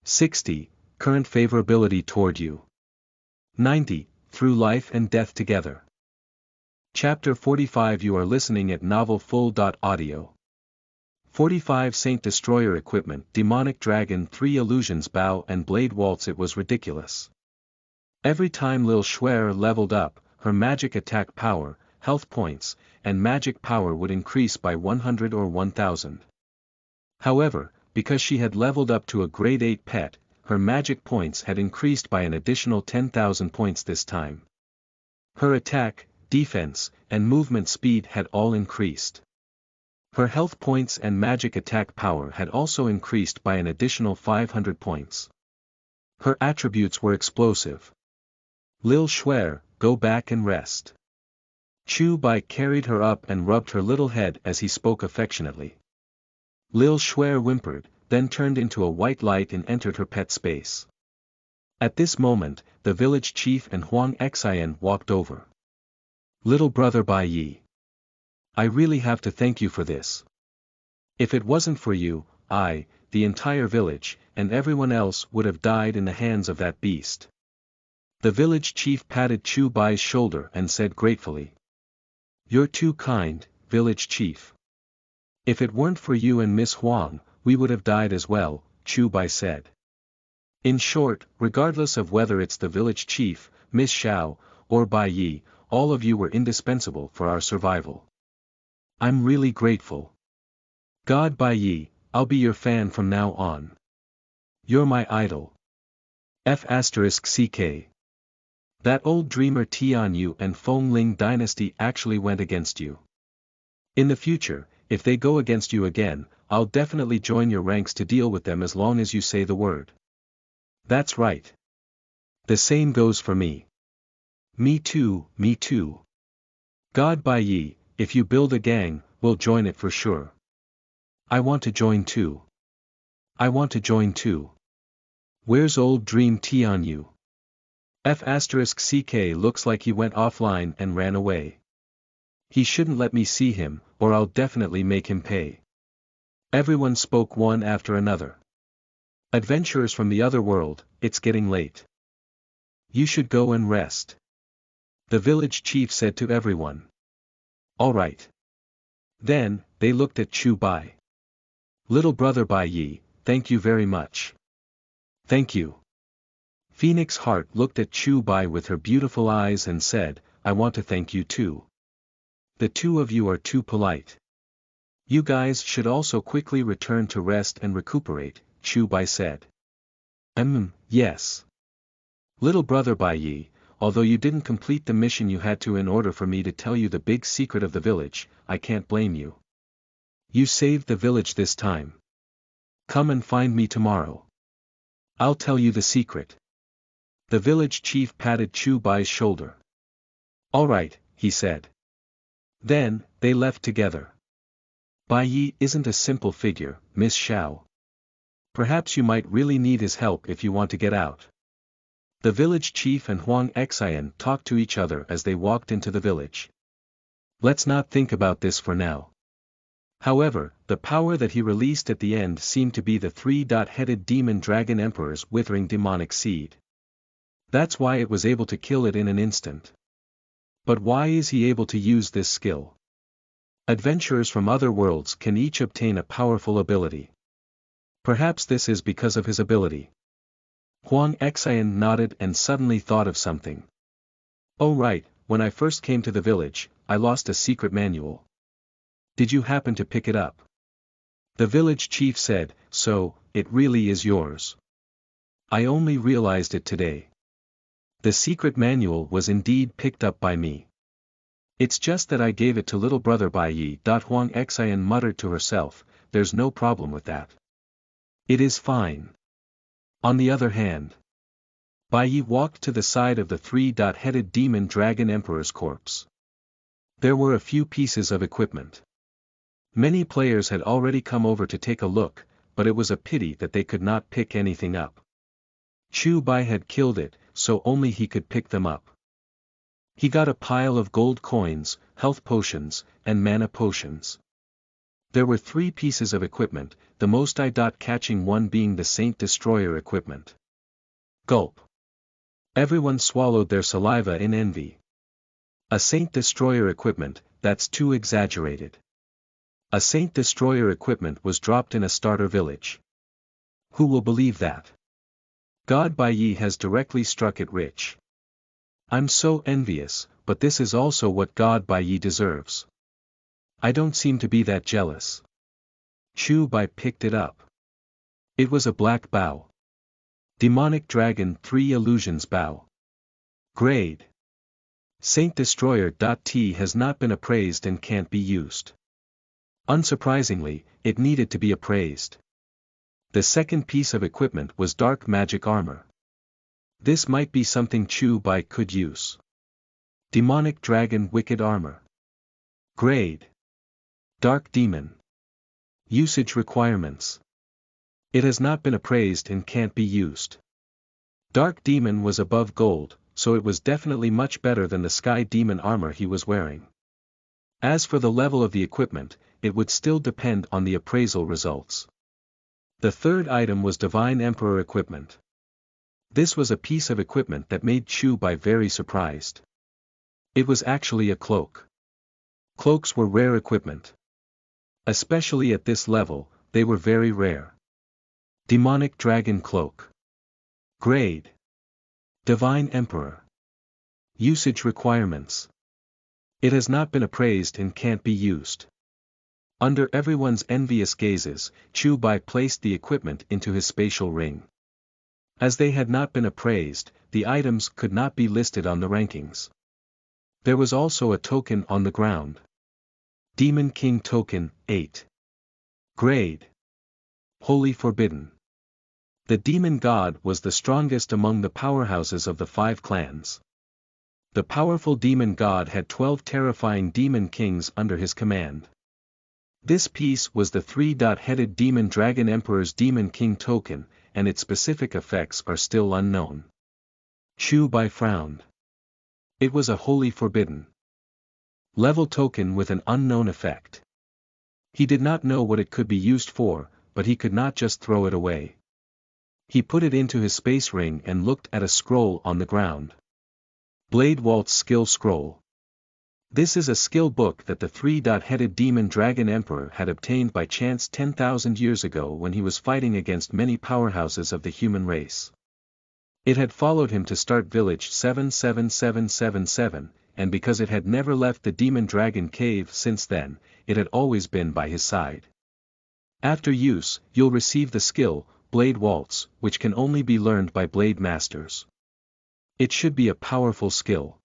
60, Current Favorability toward you 90, Through Life and Death Together. Chapter 45. You are listening at NovelFull.audio. 45 Saint Destroyer Equipment, Demonic Dragon, 3 Illusions, Bow and Blade Waltz. It was ridiculous. Every time Lil Shuer leveled up, her magic attack power, health points, and magic power would increase by 100 or 1000. However, because she had leveled up to a grade 8 pet, her magic points had increased by an additional 10,000 points this time. Her attack, defense, and movement speed had all increased. Her health points and magic attack power had also increased by an additional 500 points. Her attributes were explosive. Lil Shuer, go back and rest. Chu Bai carried her up and rubbed her little head as he spoke affectionately. Lil Shuer whimpered, then turned into a white light and entered her pet space. At this moment, the village chief and Huang Xian walked over. Little brother Bai Yi. I really have to thank you for this. If it wasn't for you, I, the entire village, and everyone else would have died in the hands of that beast. The village chief patted Chu Bai's shoulder and said gratefully. You're too kind, village chief. If it weren't for you and Miss Huang, we would have died as well, Chu Bai said. In short, regardless of whether it's the village chief, Miss Xiao, or Bai Yi, all of you were indispensable for our survival. I'm really grateful. God Bai Yi, I'll be your fan from now on. You're my idol. F***CK. That old dreamer Tian Yu and Feng Ling dynasty actually went against you. In the future, if they go against you again, I'll definitely join your ranks to deal with them as long as you say the word. That's right. The same goes for me. Me too, me too. God Bai Yi, if you build a gang, we'll join it for sure. I want to join too. I want to join too. Where's old dream Tian Yu? F***CK looks like he went offline and ran away. He shouldn't let me see him, or I'll definitely make him pay. Everyone spoke one after another. Adventurers from the other world, it's getting late. You should go and rest. The village chief said to everyone. All right. Then, they looked at Chu Bai. Little brother Bai Yi, thank you very much. Thank you. Phoenix Heart looked at Chu Bai with her beautiful eyes and said, I want to thank you too. The two of you are too polite. You guys should also quickly return to rest and recuperate, Chu Bai said. Yes. Little brother Bai Yi, although you didn't complete the mission you had to in order for me to tell you the big secret of the village, I can't blame you. You saved the village this time. Come and find me tomorrow. I'll tell you the secret. The village chief patted Chu Bai's shoulder. "All right," he said. Then, they left together. Bai Yi isn't a simple figure, Miss Xiao. Perhaps you might really need his help if you want to get out. The village chief and Huang Xian talked to each other as they walked into the village. Let's not think about this for now. However, the power that he released at the end seemed to be the three-headed demon dragon emperor's withering demonic seed. That's why it was able to kill it in an instant. But why is he able to use this skill? Adventurers from other worlds can each obtain a powerful ability. Perhaps this is because of his ability. Huang Xian nodded and suddenly thought of something. Oh right, when I first came to the village, I lost a secret manual. Did you happen to pick it up? The village chief said, so, it really is yours. I only realized it today. The secret manual was indeed picked up by me. It's just that I gave it to little brother Bai Yi. Huang Xian muttered to herself, there's no problem with that. It is fine. On the other hand, Bai Yi walked to the side of the three-headed demon dragon emperor's corpse. There were a few pieces of equipment. Many players had already come over to take a look, but it was a pity that they could not pick anything up. Chu Bai had killed it, so only he could pick them up. He got a pile of gold coins, health potions, and mana potions. There were 3 pieces of equipment, the most eye-catching one being the Saint Destroyer equipment. Gulp. Everyone swallowed their saliva in envy. A Saint Destroyer equipment, that's too exaggerated. A Saint Destroyer equipment was dropped in a starter village. Who will believe that? God Bai Yi has directly struck it rich. I'm so envious, but this is also what God Bai Yi deserves. I don't seem to be that jealous. Chu Bai picked it up. It was a black bow. Demonic Dragon 3 Illusions Bow. Grade. Saint Destroyer. T has not been appraised and can't be used. Unsurprisingly, it needed to be appraised. The second piece of equipment was Dark Magic Armor. This might be something Chu Bai could use. Demonic Dragon Wicked Armor. Grade. Dark Demon. Usage requirements. It has not been appraised and can't be used. Dark Demon was above gold, so it was definitely much better than the Sky Demon armor he was wearing. As for the level of the equipment, it would still depend on the appraisal results. The third item was Divine Emperor equipment. This was a piece of equipment that made Chu Bai very surprised. It was actually a cloak. Cloaks were rare equipment. Especially at this level, they were very rare. Demonic Dragon Cloak. Grade. Divine Emperor. Usage requirements. It has not been appraised and can't be used. Under everyone's envious gazes, Chu Bai placed the equipment into his spatial ring. As they had not been appraised, the items could not be listed on the rankings. There was also a token on the ground. Demon King Token, 8. Grade. Holy Forbidden. The demon god was the strongest among the powerhouses of the 5 clans. The powerful demon god had 12 terrifying demon kings under his command. This piece was the 3-headed demon dragon emperor's demon king token, and its specific effects are still unknown. Chu Bai frowned. It was a holy forbidden level token with an unknown effect. He did not know what it could be used for, but he could not just throw it away. He put it into his space ring and looked at a scroll on the ground. Blade Waltz Skill Scroll. This is a skill book that the 3-headed demon dragon emperor had obtained by chance 10,000 years ago when he was fighting against many powerhouses of the human race. It had followed him to start village 77777, and because it had never left the demon dragon cave since then, it had always been by his side. After use, you'll receive the skill, Blade Waltz, which can only be learned by blade masters. It should be a powerful skill.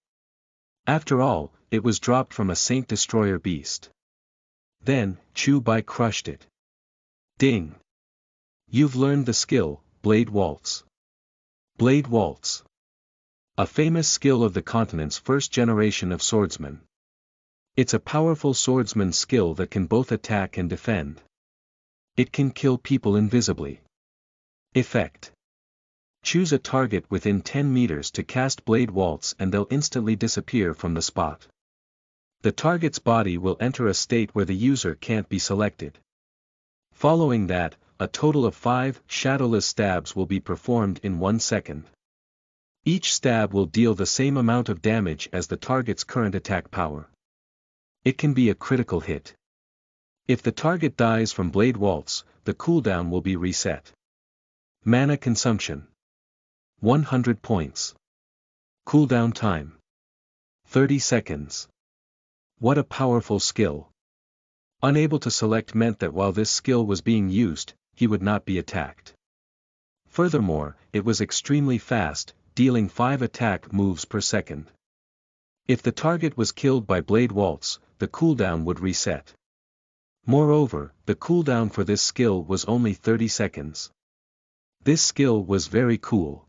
After all, it was dropped from a Saint Destroyer beast. Then, Chu Bai crushed it. Ding! You've learned the skill, Blade Waltz. Blade Waltz. A famous skill of the continent's first generation of swordsmen. It's a powerful swordsman skill that can both attack and defend. It can kill people invisibly. Effect. Choose a target within 10 meters to cast Blade Waltz and they'll instantly disappear from the spot. The target's body will enter a state where the user can't be selected. Following that, a total of 5 shadowless stabs will be performed in 1 second. Each stab will deal the same amount of damage as the target's current attack power. It can be a critical hit. If the target dies from Blade Waltz, the cooldown will be reset. Mana consumption. 100 points. Cooldown time. 30 seconds. What a powerful skill. Unable to select meant that while this skill was being used, he would not be attacked. Furthermore, it was extremely fast, dealing 5 attack moves per second. If the target was killed by Blade Waltz, the cooldown would reset. Moreover, the cooldown for this skill was only 30 seconds. This skill was very cool.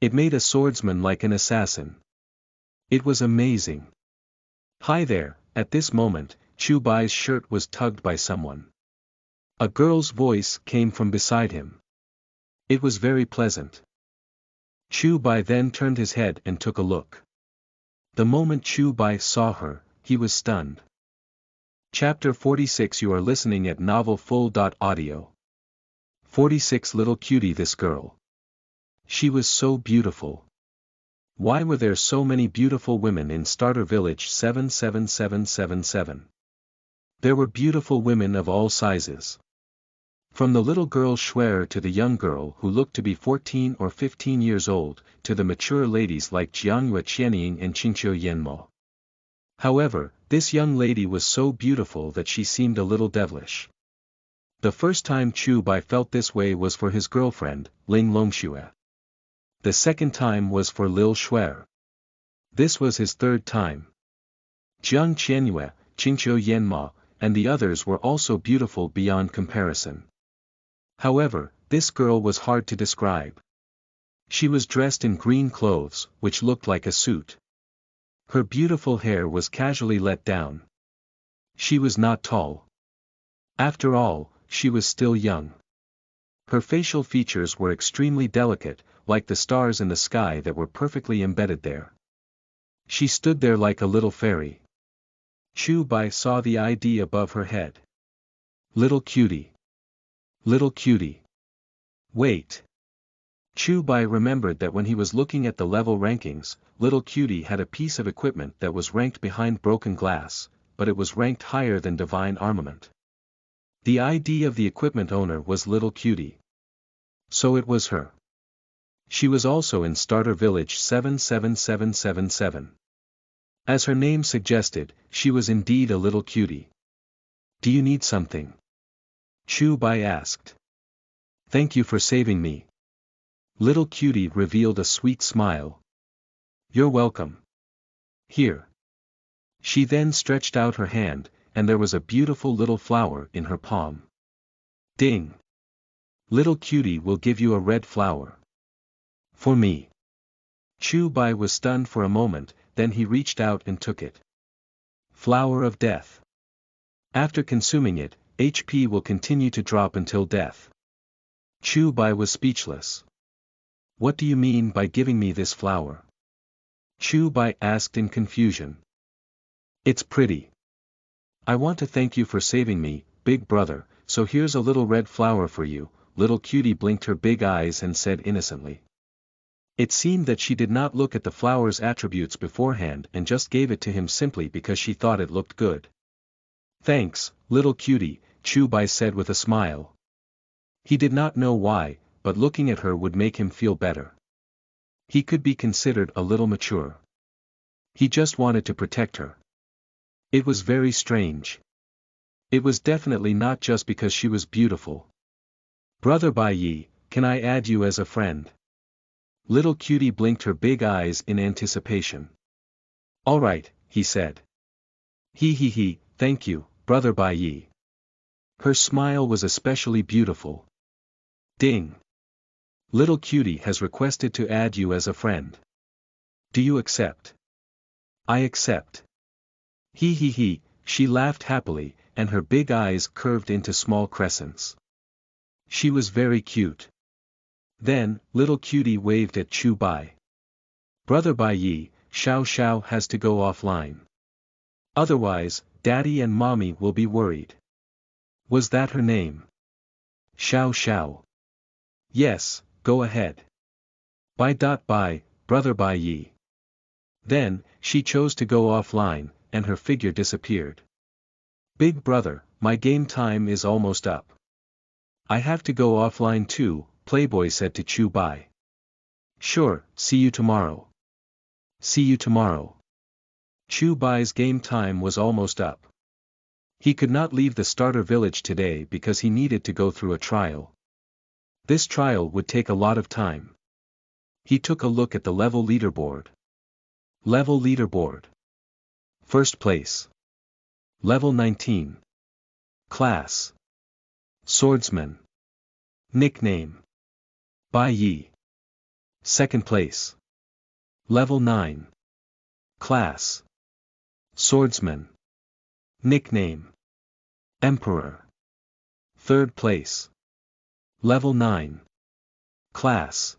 It made a swordsman like an assassin. It was amazing. Hi there. At this moment, Chu Bai's shirt was tugged by someone. A girl's voice came from beside him. It was very pleasant. Chu Bai then turned his head and took a look. The moment Chu Bai saw her, he was stunned. Chapter 46. You are listening at novelfull.audio. 46. Little cutie, this girl. She was so beautiful. Why were there so many beautiful women in Starter Village 77777? There were beautiful women of all sizes. From the little girl Schwer to the young girl who looked to be 14 or 15 years old, to the mature ladies like Jiangyue Qianying and Qingqiu Yanmo. However, this young lady was so beautiful that she seemed a little devilish. The first time Chu Bai felt this way was for his girlfriend, Ling Longxue. The second time was for Lil Schwer. This was his third time. Jiang Qianyue, Qingqiu Yanmo, and the others were also beautiful beyond comparison. However, this girl was hard to describe. She was dressed in green clothes, which looked like a suit. Her beautiful hair was casually let down. She was not tall. After all, she was still young. Her facial features were extremely delicate, like the stars in the sky that were perfectly embedded there. She stood there like a little fairy. Chu Bai saw the ID above her head. Little cutie. Little cutie. Wait. Chu Bai remembered that when he was looking at the level rankings, Little Cutie had a piece of equipment that was ranked behind Broken Glass, but it was ranked higher than Divine Armament. The ID of the equipment owner was Little Cutie. So it was her. She was also in Starter Village 77777. As her name suggested, she was indeed a little cutie. Do you need something? Chu Bai asked. Thank you for saving me. Little Cutie revealed a sweet smile. You're welcome. Here. She then stretched out her hand, and there was a beautiful little flower in her palm. Ding. Little Cutie will give you a red flower. For me. Chu Bai was stunned for a moment, then he reached out and took it. Flower of Death. After consuming it, HP will continue to drop until death. Chu Bai was speechless. What do you mean by giving me this flower? Chu Bai asked in confusion. It's pretty. I want to thank you for saving me, big brother, so here's a little red flower for you. Little Cutie blinked her big eyes and said innocently. It seemed that she did not look at the flower's attributes beforehand and just gave it to him simply because she thought it looked good. Thanks, Little Cutie, Chu Bai said with a smile. He did not know why, but looking at her would make him feel better. He could be considered a little mature. He just wanted to protect her. It was very strange. It was definitely not just because she was beautiful. Brother Bai Yi, can I add you as a friend? Little Cutie blinked her big eyes in anticipation. All right, he said. He, thank you, Brother Bai Yi. Her smile was especially beautiful. Ding. Little Cutie has requested to add you as a friend. Do you accept? I accept. He, she laughed happily, and her big eyes curved into small crescents. She was very cute. Then, little cutie waved at Chu Bai. Brother Bai Yi, Xiao Xiao has to go offline. Otherwise, Daddy and Mommy will be worried. Was that her name? Xiao Xiao. Yes, go ahead. Bye. Brother Bai Yi. Then, she chose to go offline, and her figure disappeared. Big brother, my game time is almost up. I have to go offline too, Playboy said to Chu Bai. Sure, see you tomorrow. See you tomorrow. Chu Bai's game time was almost up. He could not leave the starter village today because he needed to go through a trial. This trial would take a lot of time. He took a look at the level leaderboard. Level leaderboard. First place. Level 19. Class. Swordsman. Nickname. Bai Yi. Second place. Level 9. Class. Swordsman. Nickname. Emperor. Third place. Level 9. Class.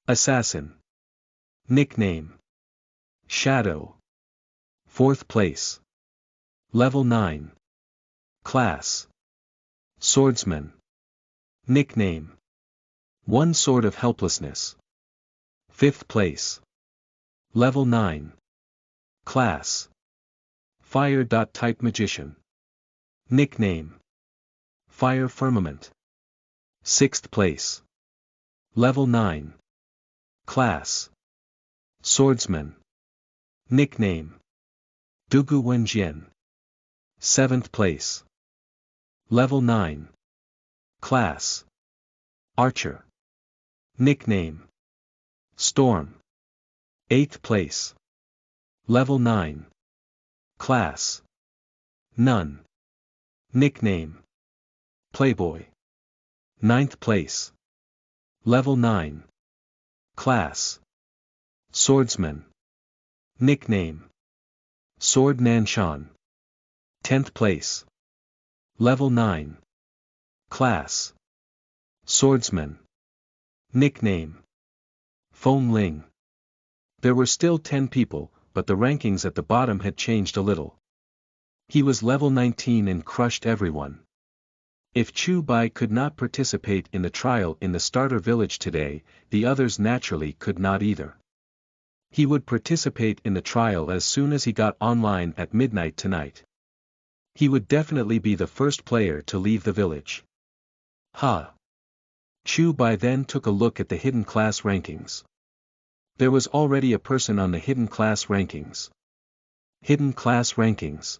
Assassin. Nickname. Shadow. Fourth place. Level 9. Class. Swordsman. Nickname. One Sword of Helplessness. Fifth place. Level 9. Class. Fire. Type Magician. Nickname. Fire Firmament. Sixth place. Level 9. Class. Swordsman. Nickname. Dugu Wenjian. Seventh place. Level 9. Class. Archer. Nickname. Storm. Eighth place. Level 9. Class. Nun. Nickname. Playboy. Ninth place. Level 9. Class. Swordsman. Nickname. Sword Nanshan. 10th place. Level 9. Class. Swordsman. Nickname. Feng Ling. There were still 10 people, but the rankings at the bottom had changed a little. He was level 19 and crushed everyone. If Chu Bai could not participate in the trial in the starter village today, the others naturally could not either. He would participate in the trial as soon as he got online at midnight tonight. He would definitely be the first player to leave the village. Chu Bai then took a look at the hidden class rankings. There was already a person on the hidden class rankings. Hidden class rankings.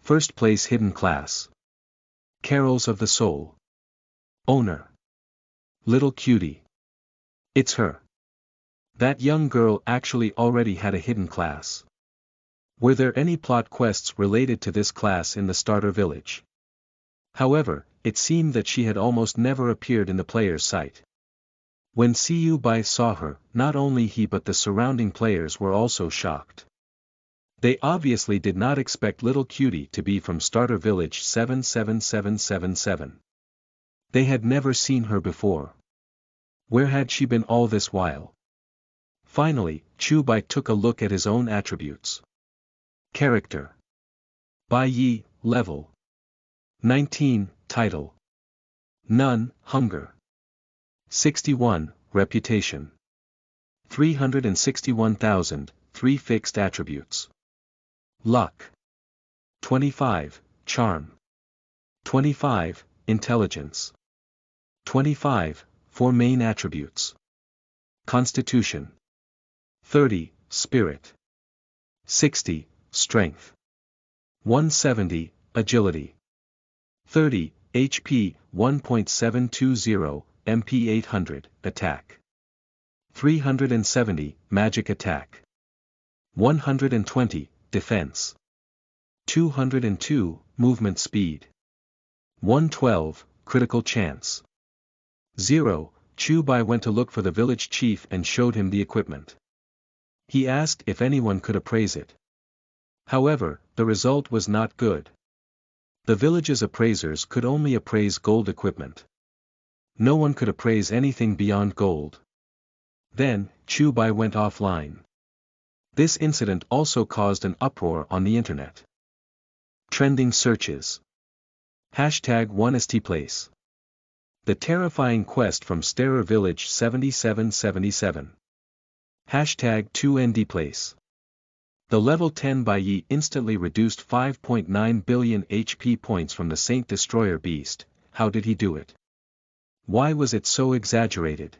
First place hidden class. Carols of the Soul. Owner. Little Cutie. It's her. That young girl actually already had a hidden class. Were there any plot quests related to this class in the starter village? However, it seemed that she had almost never appeared in the player's sight. When Ciu Bai saw her, not only he but the surrounding players were also shocked. They obviously did not expect little Cutie to be from starter village 77777. They had never seen her before. Where had she been all this while? Finally, Chu Bai took a look at his own attributes. Character. Bai Yi, level 19, title. None, hunger. 61, reputation. 361,000, 3 fixed attributes. Luck. 25, charm. 25, intelligence. 25, 4 main attributes. Constitution. 30, spirit. 60, strength. 170, agility. 30, HP, 1.720, MP 800, attack. 370, magic attack. 120, defense. 202, movement speed. 112, critical chance. 0, Chu Bai went to look for the village chief and showed him the equipment. He asked if anyone could appraise it. However, the result was not good. The village's appraisers could only appraise gold equipment. No one could appraise anything beyond gold. Then, Chu Bai went offline. This incident also caused an uproar on the internet. Trending searches. Hashtag 1stplace. The terrifying quest from Starer Village 7777. Hashtag 2ndplace. The level 10 Bai Yi instantly reduced 5.9 billion HP points from the Saint Destroyer beast. How did he do it? Why was it so exaggerated?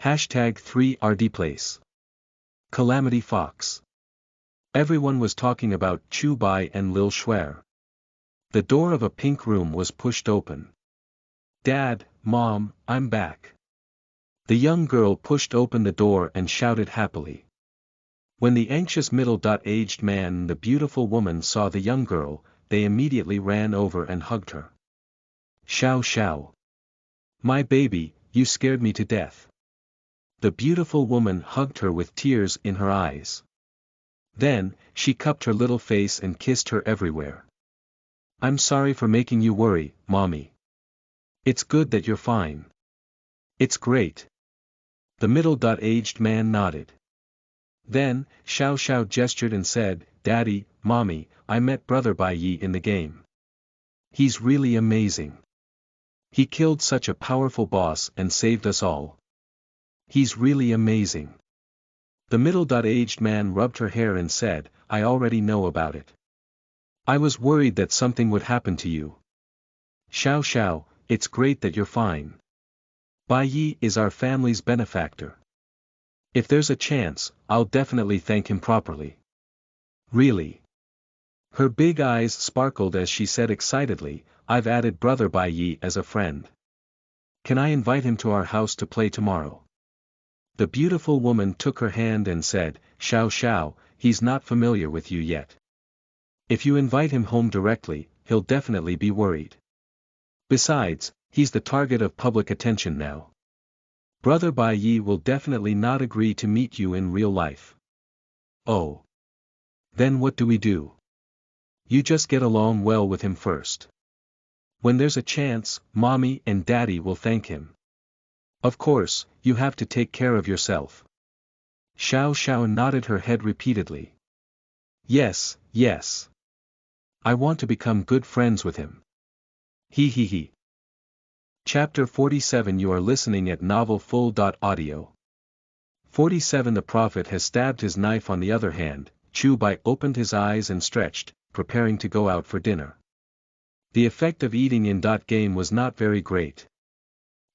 Hashtag 3rdplace. Calamity Fox. Everyone was talking about Chu Bai and Lil Shuer. The door of a pink room was pushed open. Dad, Mom, I'm back. The young girl pushed open the door and shouted happily. When the anxious middle-aged man and the beautiful woman saw the young girl, they immediately ran over and hugged her. Xiao Xiao. My baby, you scared me to death. The beautiful woman hugged her with tears in her eyes. Then, she cupped her little face and kissed her everywhere. I'm sorry for making you worry, Mommy. It's good that you're fine. It's great. The middle-aged man nodded. Then, Xiao Xiao gestured and said, Daddy, Mommy, I met Brother Bai Yi in the game. He's really amazing. He killed such a powerful boss and saved us all. He's really amazing. The middle-aged man rubbed her hair and said, I already know about it. I was worried that something would happen to you. Xiao Xiao, it's great that you're fine. Bai Yi is our family's benefactor. If there's a chance, I'll definitely thank him properly. Really? Her big eyes sparkled as she said excitedly, I've added Brother Bai Yi as a friend. Can I invite him to our house to play tomorrow? The beautiful woman took her hand and said, Xiao Xiao, he's not familiar with you yet. If you invite him home directly, he'll definitely be worried. Besides, he's the target of public attention now. Brother Bai Yi will definitely not agree to meet you in real life. Oh. Then what do we do? You just get along well with him first. When there's a chance, Mommy and Daddy will thank him. Of course, you have to take care of yourself. Xiao Xiao nodded her head repeatedly. Yes, yes. I want to become good friends with him. He. Chapter 47 You are listening at novelfull.audio. 47 The prophet has stabbed his knife. On the other hand, Chu Bai opened his eyes and stretched, preparing to go out for dinner. The effect of eating in game was not very great.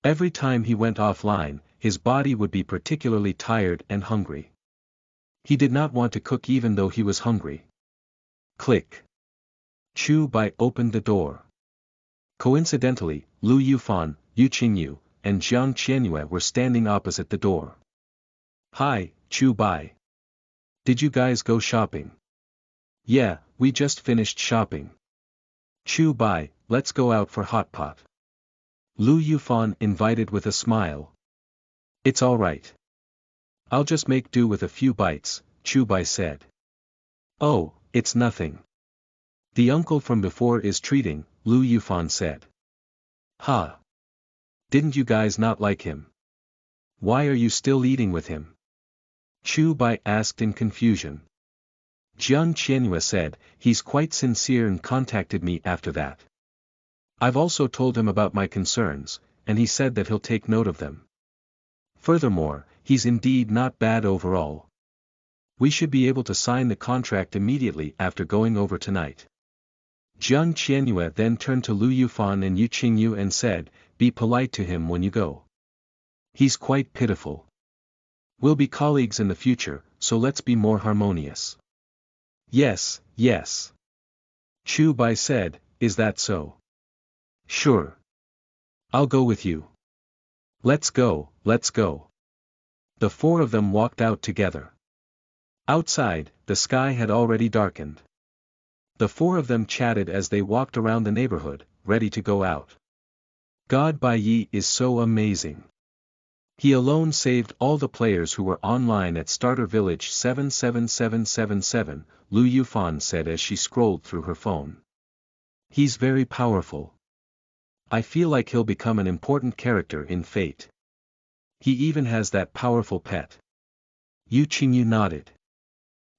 Every time he went offline, his body would be particularly tired and hungry. He did not want to cook even though he was hungry. Click. Chu Bai opened the door. Coincidentally, Lu Yufan, Yu Qingyu, and Jiang Qianyue were standing opposite the door. Hi, Chu Bai. Did you guys go shopping? Yeah, we just finished shopping. Chu Bai, let's go out for hot pot. Lu Yufan invited with a smile. It's alright. I'll just make do with a few bites, Chu Bai said. Oh, it's nothing. The uncle from before is treating, Lu Yufan said. Ha! Didn't you guys not like him? Why are you still eating with him? Chu Bai asked in confusion. Jiang Qianyue said, he's quite sincere and contacted me after that. I've also told him about my concerns, and he said that he'll take note of them. Furthermore, he's indeed not bad overall. We should be able to sign the contract immediately after going over tonight. Jiang Qianyue then turned to Lu Yufan and Yu Qingyu and said, be polite to him when you go. He's quite pitiful. We'll be colleagues in the future, so let's be more harmonious. Yes, yes. Chu Bai said, is that so? Sure. I'll go with you. Let's go, let's go. The four of them walked out together. Outside, the sky had already darkened. The four of them chatted as they walked around the neighborhood, ready to go out. God Bai Yi is so amazing. He alone saved all the players who were online at Starter Village 77777, Lu Yufan said as she scrolled through her phone. He's very powerful. I feel like he'll become an important character in Fate. He even has that powerful pet. Yu Qingyu nodded.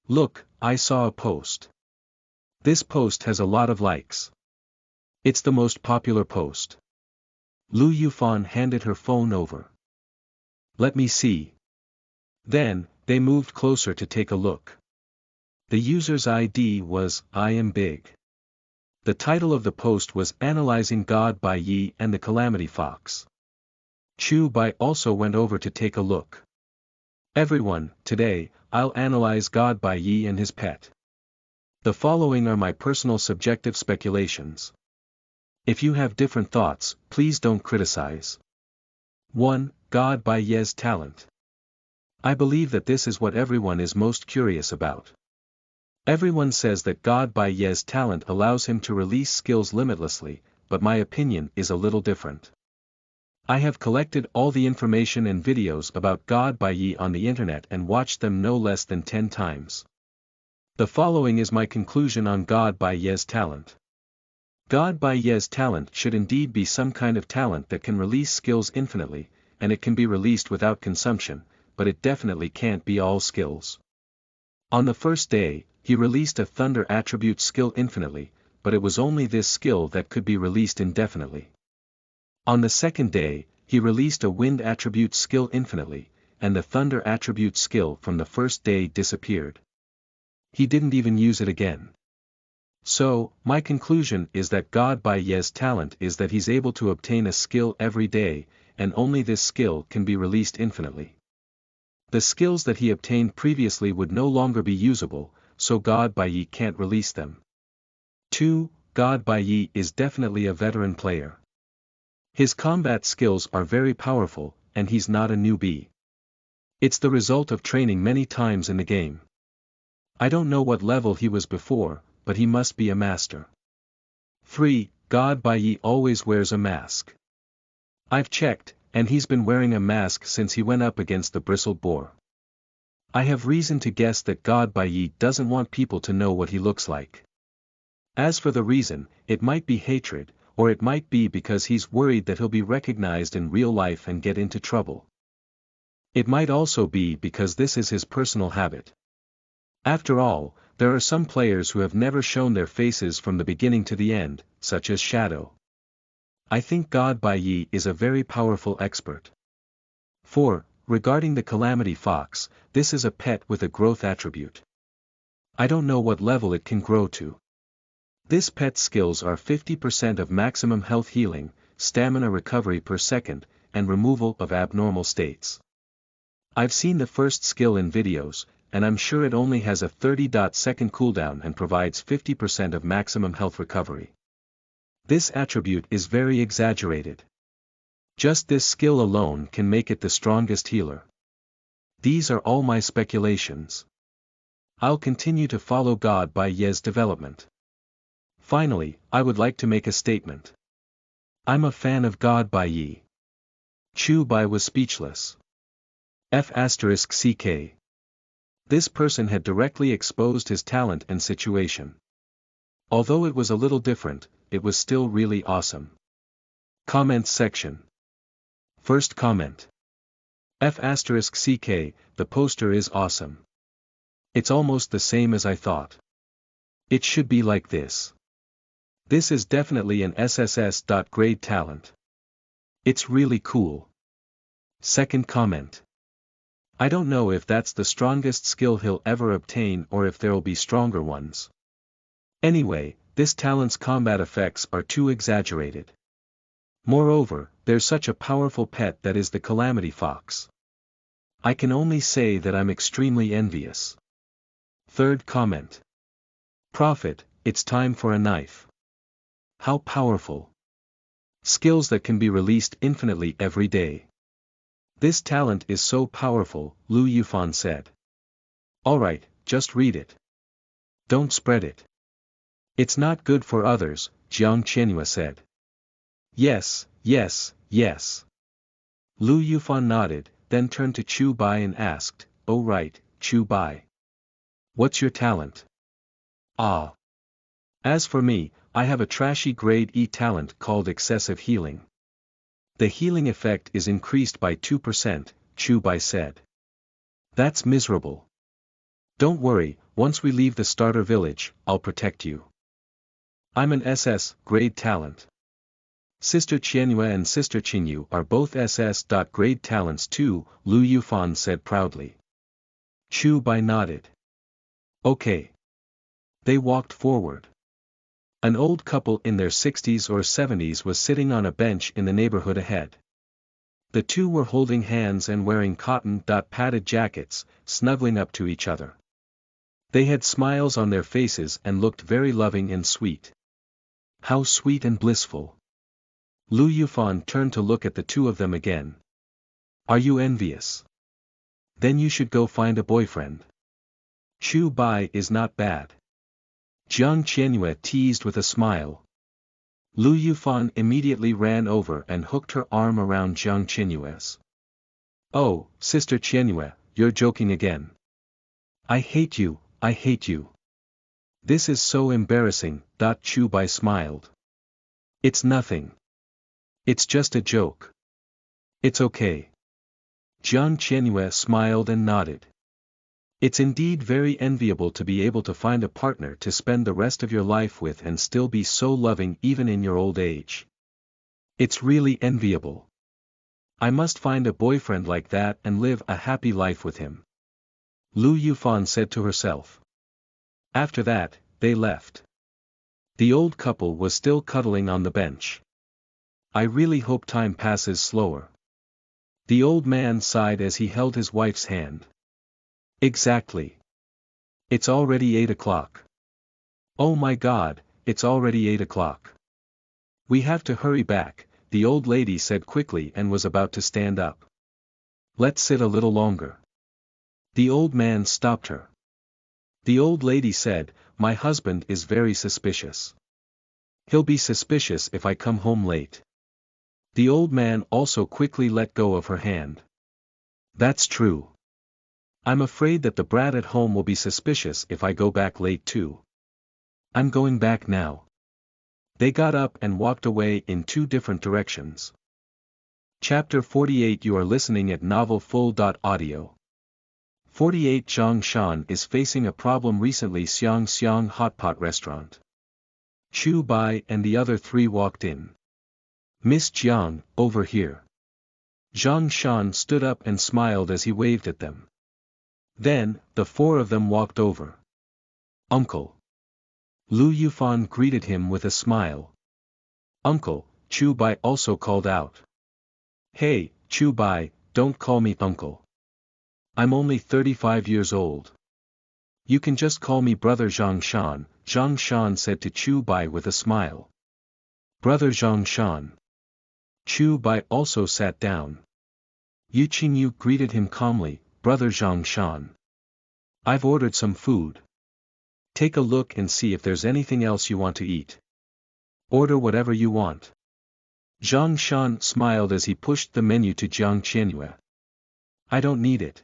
Look, I saw a post. This post has a lot of likes. It's the most popular post. Lu Yufan handed her phone over. Let me see. Then, they moved closer to take a look. The user's ID was, I am big. The title of the post was Analyzing God by Yi and the Calamity Fox. Chu Bai also went over to take a look. Everyone, today, I'll analyze God by Yi and his pet. The following are my personal subjective speculations. If you have different thoughts, please don't criticize. 1. God by Ye's talent. I believe that this is what everyone is most curious about. Everyone says that God by Ye's talent allows him to release skills limitlessly, but my opinion is a little different. I have collected all the information and videos about God by Yi on the internet and watched them no less than 10 times. The following is my conclusion on God by Ye's talent. God by Ye's talent should indeed be some kind of talent that can release skills infinitely, and it can be released without consumption, but it definitely can't be all skills. On the first day, he released a thunder attribute skill infinitely, but it was only this skill that could be released indefinitely. On the second day, he released a wind attribute skill infinitely, and the thunder attribute skill from the first day disappeared. He didn't even use it again. So, my conclusion is that God by Ye's talent is that he's able to obtain a skill every day, and only this skill can be released infinitely. The skills that he obtained previously would no longer be usable, so God by Yi can't release them. 2. God by Yi is definitely a veteran player. His combat skills are very powerful, and he's not a newbie. It's the result of training many times in the game. I don't know what level he was before, but he must be a master. 3. God by Yi always wears a mask. I've checked, and he's been wearing a mask since he went up against the bristled boar. I have reason to guess that God by Yi doesn't want people to know what he looks like. As for the reason, it might be hatred, or it might be because he's worried that he'll be recognized in real life and get into trouble. It might also be because this is his personal habit. After all, there are some players who have never shown their faces from the beginning to the end, such as Shadow. I think God by Yi is a very powerful expert. 4. Regarding the Calamity Fox, this is a pet with a growth attribute. I don't know what level it can grow to. This pet's skills are 50% of maximum health healing, stamina recovery per second, and removal of abnormal states. I've seen the first skill in videos, and I'm sure it only has a 30-second cooldown and provides 50% of maximum health recovery. This attribute is very exaggerated. Just this skill alone can make it the strongest healer. These are all my speculations. I'll continue to follow God by Ye's development. Finally, I would like to make a statement. I'm a fan of God by Yi. Chu Bai was speechless. F***CK. This person had directly exposed his talent and situation. Although it was a little different, it was still really awesome. Comments section. First comment. F***CK, the poster is awesome. It's almost the same as I thought. It should be like this. This is definitely an SSS.grade talent. It's really cool. Second comment. I don't know if that's the strongest skill he'll ever obtain or if there'll be stronger ones. Anyway, this talent's combat effects are too exaggerated. Moreover, there's such a powerful pet that is the Calamity Fox. I can only say that I'm extremely envious. Third comment. Prophet, it's time for a knife. How powerful. Skills that can be released infinitely every day. This talent is so powerful, Lu Yufan said. Alright, just read it. Don't spread it. It's not good for others, Jiang Qianhua said. Yes, yes, yes. Lu Yufan nodded, then turned to Chu Bai and asked, "Oh right, Chu Bai. What's your talent?" "Ah. As for me, I have a trashy grade E talent called excessive healing. The healing effect is increased by 2%, Chu Bai said. That's miserable. Don't worry, once we leave the starter village, I'll protect you. I'm an SS grade talent. Sister Qianyue and Sister Qingyu are both SS. Grade talents too, Lu Yufan said proudly. Chu Bai nodded. Okay. They walked forward. An old couple in their 60s or 70s was sitting on a bench in the neighborhood ahead. The two were holding hands and wearing cotton-padded jackets, snuggling up to each other. They had smiles on their faces and looked very loving and sweet. How sweet and blissful. Lu Yufan turned to look at the two of them again. Are you envious? Then you should go find a boyfriend. Chu Bai is not bad. Jiang Qianyue teased with a smile. Lu Yufan immediately ran over and hooked her arm around Jiang Qianyue's. Oh, Sister Qianyue, you're joking again. I hate you, I hate you. This is so embarrassing, Chu Bai smiled. It's nothing. It's just a joke. It's okay. Jiang Qianyue smiled and nodded. It's indeed very enviable to be able to find a partner to spend the rest of your life with and still be so loving even in your old age. It's really enviable. I must find a boyfriend like that and live a happy life with him. Lu Yufan said to herself. After that, they left. The old couple was still cuddling on the bench. I really hope time passes slower. The old man sighed as he held his wife's hand. Exactly. It's already 8 o'clock. Oh my God, it's already 8 o'clock. We have to hurry back, the old lady said quickly and was about to stand up. Let's sit a little longer. The old man stopped her. The old lady said, my husband is very suspicious. He'll be suspicious if I come home late. The old man also quickly let go of her hand. That's true. I'm afraid that the brat at home will be suspicious if I go back late too. I'm going back now. They got up and walked away in two different directions. Chapter 48. You are listening at novelfull.audio. 48. Zhang Shan is facing a problem recently. Xiang Xiang Hotpot Restaurant. Chu Bai and the other three walked in. Miss Jiang, over here. Zhang Shan stood up and smiled as he waved at them. Then, the four of them walked over. Uncle. Lu Yufan greeted him with a smile. Uncle, Chu Bai also called out. Hey, Chu Bai, don't call me uncle. I'm only 35 years old. You can just call me Brother Zhang Shan said to Chu Bai with a smile. Brother Zhang Shan. Chu Bai also sat down. Yu Qingyu greeted him calmly, Brother Zhang Shan. I've ordered some food. Take a look and see if there's anything else you want to eat. Order whatever you want. Zhang Shan smiled as he pushed the menu to Jiang Qianyue. I don't need it.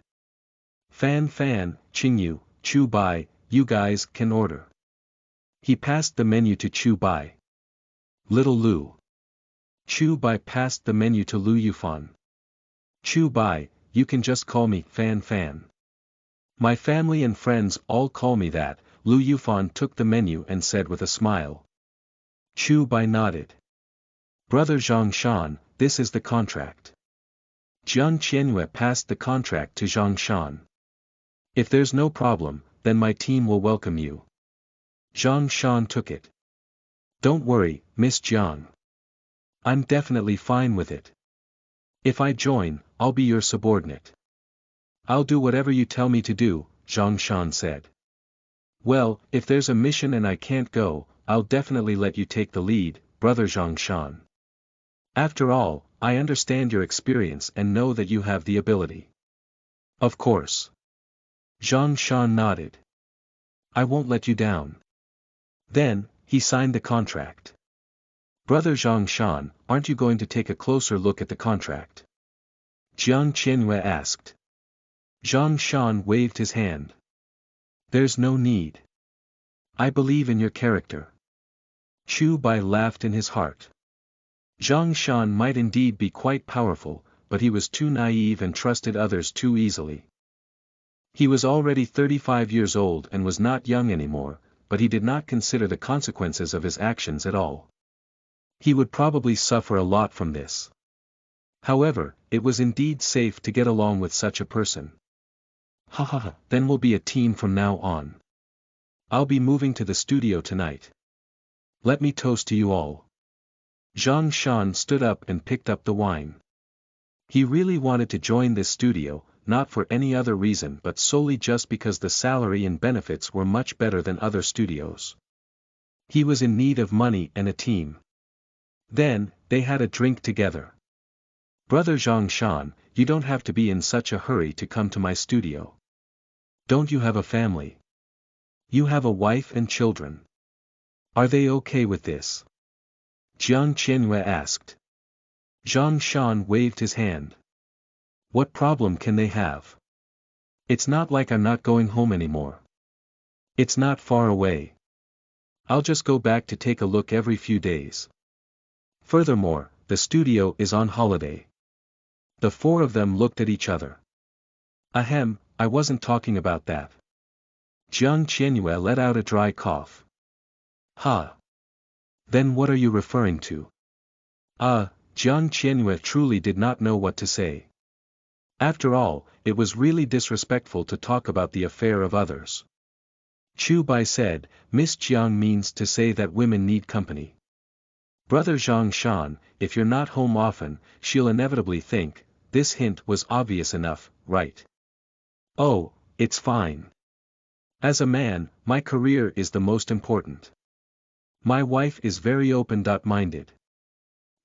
Fan, Qingyu, Chu Bai, you guys can order. He passed the menu to Chu Bai. Little Lu. Chu Bai passed the menu to Lu Yufan. Chu Bai, you can just call me Fan. My family and friends all call me that, Lu Yufan took the menu and said with a smile. Chu Bai nodded. Brother Zhang Shan, this is the contract. Jiang Qianyue passed the contract to Zhang Shan. If there's no problem, then my team will welcome you. Zhang Shan took it. Don't worry, Miss Jiang. I'm definitely fine with it. If I join, I'll be your subordinate. I'll do whatever you tell me to do, Zhang Shan said. Well, if there's a mission and I can't go, I'll definitely let you take the lead, Brother Zhang Shan. After all, I understand your experience and know that you have the ability. Of course. Zhang Shan nodded. I won't let you down. Then, he signed the contract. Brother Zhang Shan, aren't you going to take a closer look at the contract? Jiang Qianyue asked. Zhang Shan waved his hand. There's no need. I believe in your character. Chu Bai laughed in his heart. Zhang Shan might indeed be quite powerful, but he was too naive and trusted others too easily. He was already 35 years old and was not young anymore, but he did not consider the consequences of his actions at all. He would probably suffer a lot from this. However, it was indeed safe to get along with such a person. Ha ha ha, then we'll be a team from now on. I'll be moving to the studio tonight. Let me toast to you all. Zhang Shan stood up and picked up the wine. He really wanted to join this studio, not for any other reason but solely just because the salary and benefits were much better than other studios. He was in need of money and a team. Then, they had a drink together. Brother Zhang Shan, you don't have to be in such a hurry to come to my studio. Don't you have a family? You have a wife and children. Are they okay with this? Jiang Qianyue asked. Zhang Shan waved his hand. What problem can they have? It's not like I'm not going home anymore. It's not far away. I'll just go back to take a look every few days. Furthermore, the studio is on holiday. The four of them looked at each other. Ahem, I wasn't talking about that. Jiang Qianyue let out a dry cough. Ha. Then what are you referring to? Jiang Qianyue truly did not know what to say. After all, it was really disrespectful to talk about the affair of others. Chu Bai said, Miss Jiang means to say that women need company. Brother Zhang Shan, if you're not home often, she'll inevitably think, this hint was obvious enough, right? Oh, it's fine. As a man, my career is the most important. My wife is very open-minded.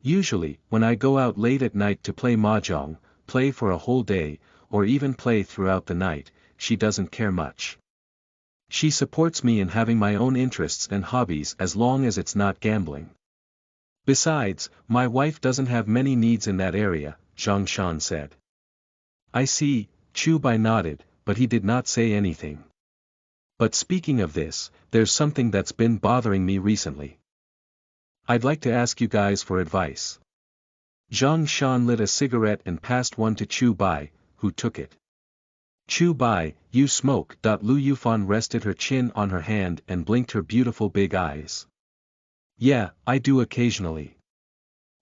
Usually, when I go out late at night to play mahjong, play for a whole day, or even play throughout the night, she doesn't care much. She supports me in having my own interests and hobbies as long as it's not gambling. Besides, my wife doesn't have many needs in that area, Zhang Shan said. I see, Chu Bai nodded, but he did not say anything. But speaking of this, there's something that's been bothering me recently. I'd like to ask you guys for advice. Zhang Shan lit a cigarette and passed one to Chu Bai, who took it. Chu Bai, you smoke. Lu Yufan rested her chin on her hand and blinked her beautiful big eyes. Yeah, I do occasionally.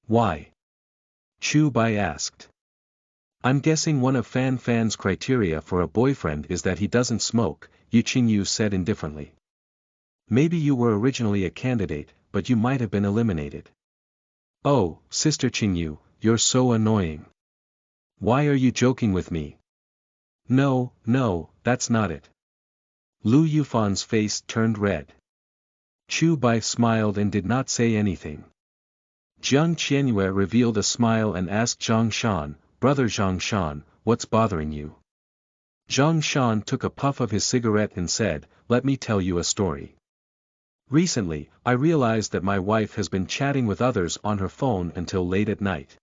Why? Chu Bai asked. I'm guessing one of Fan Fan's criteria for a boyfriend is that he doesn't smoke, Yu Qingyu said indifferently. Maybe you were originally a candidate, but you might have been eliminated. Oh, Sister Qingyu, you're so annoying. Why are you joking with me? No, that's not it. Lu Yufan's face turned red. Chu Bai smiled and did not say anything. Jiang Qianyue revealed a smile and asked Zhang Shan, Brother Zhang Shan, what's bothering you? Zhang Shan took a puff of his cigarette and said, let me tell you a story. Recently, I realized that my wife has been chatting with others on her phone until late at night.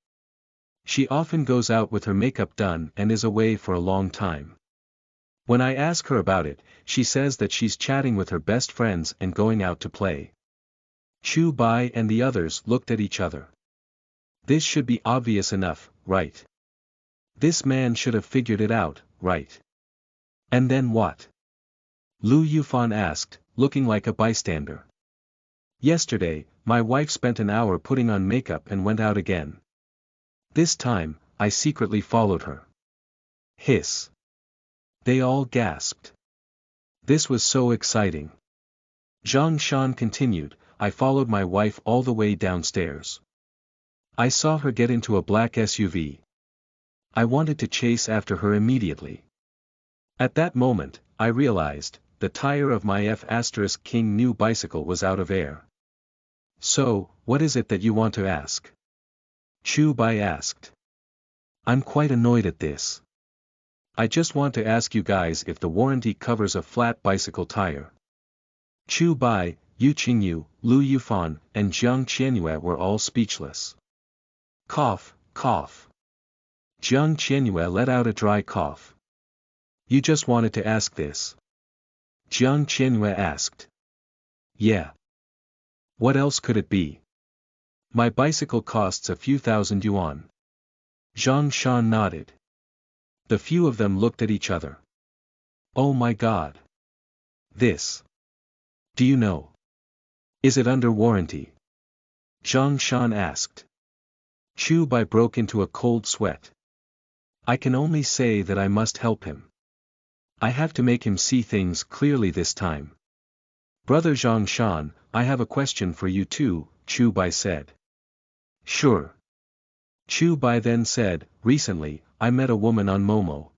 She often goes out with her makeup done and is away for a long time. When I ask her about it, she says that she's chatting with her best friends and going out to play. Chu Bai and the others looked at each other. This should be obvious enough, right? This man should have figured it out, right? And then what? Lu Yufan asked, looking like a bystander. Yesterday, my wife spent an hour putting on makeup and went out again. This time, I secretly followed her. Hiss. They all gasped. This was so exciting. Zhang Shan continued, I followed my wife all the way downstairs. I saw her get into a black SUV. I wanted to chase after her immediately. At that moment, I realized, the tire of my F*King new bicycle was out of air. So, what is it that you want to ask? Chu Bai asked. I'm quite annoyed at this. I just want to ask you guys if the warranty covers a flat bicycle tire. Chu Bai, Yu Qingyu, Lu Yufan, and Jiang Qianyue were all speechless. Cough, cough. Jiang Qianyue let out a dry cough. You just wanted to ask this? Jiang Qianyue asked. Yeah. What else could it be? My bicycle costs a few thousand yuan. Zhang Shan nodded. The few of them looked at each other. Oh my god. This. Do you know? Is it under warranty? Zhang Shan asked. Chu Bai broke into a cold sweat. I can only say that I must help him. I have to make him see things clearly this time. Brother Zhang Shan, I have a question for you too, Chu Bai said. Sure. Chu Bai then said, recently, I met a woman on Momo.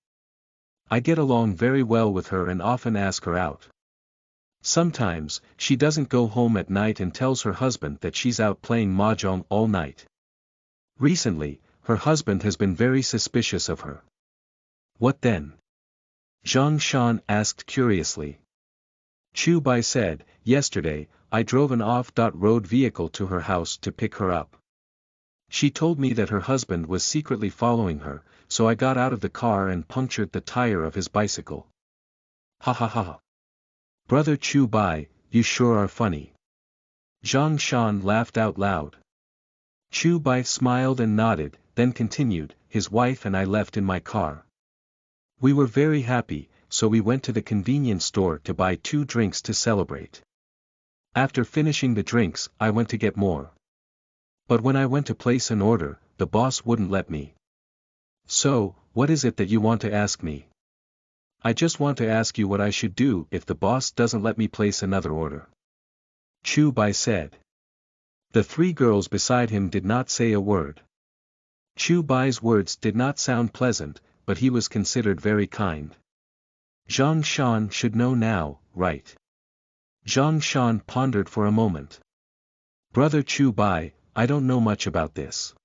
I get along very well with her and often ask her out. Sometimes, she doesn't go home at night and tells her husband that she's out playing mahjong all night. Recently, her husband has been very suspicious of her. What then? Zhang Shan asked curiously. Chu Bai said, yesterday, I drove an off-road vehicle to her house to pick her up. She told me that her husband was secretly following her, so I got out of the car and punctured the tire of his bicycle. Ha ha ha. Brother Chu Bai, you sure are funny. Zhang Shan laughed out loud. Chu Bai smiled and nodded, then continued, his wife and I left in my car. We were very happy, so we went to the convenience store to buy 2 drinks to celebrate. After finishing the drinks, I went to get more. But when I went to place an order, the boss wouldn't let me. So, what is it that you want to ask me? I just want to ask you what I should do if the boss doesn't let me place another order. Chu Bai said. The 3 girls beside him did not say a word. Chu Bai's words did not sound pleasant, but he was considered very kind. Zhang Shan should know now, right? Zhang Shan pondered for a moment. Brother Chu Bai, I don't know much about this.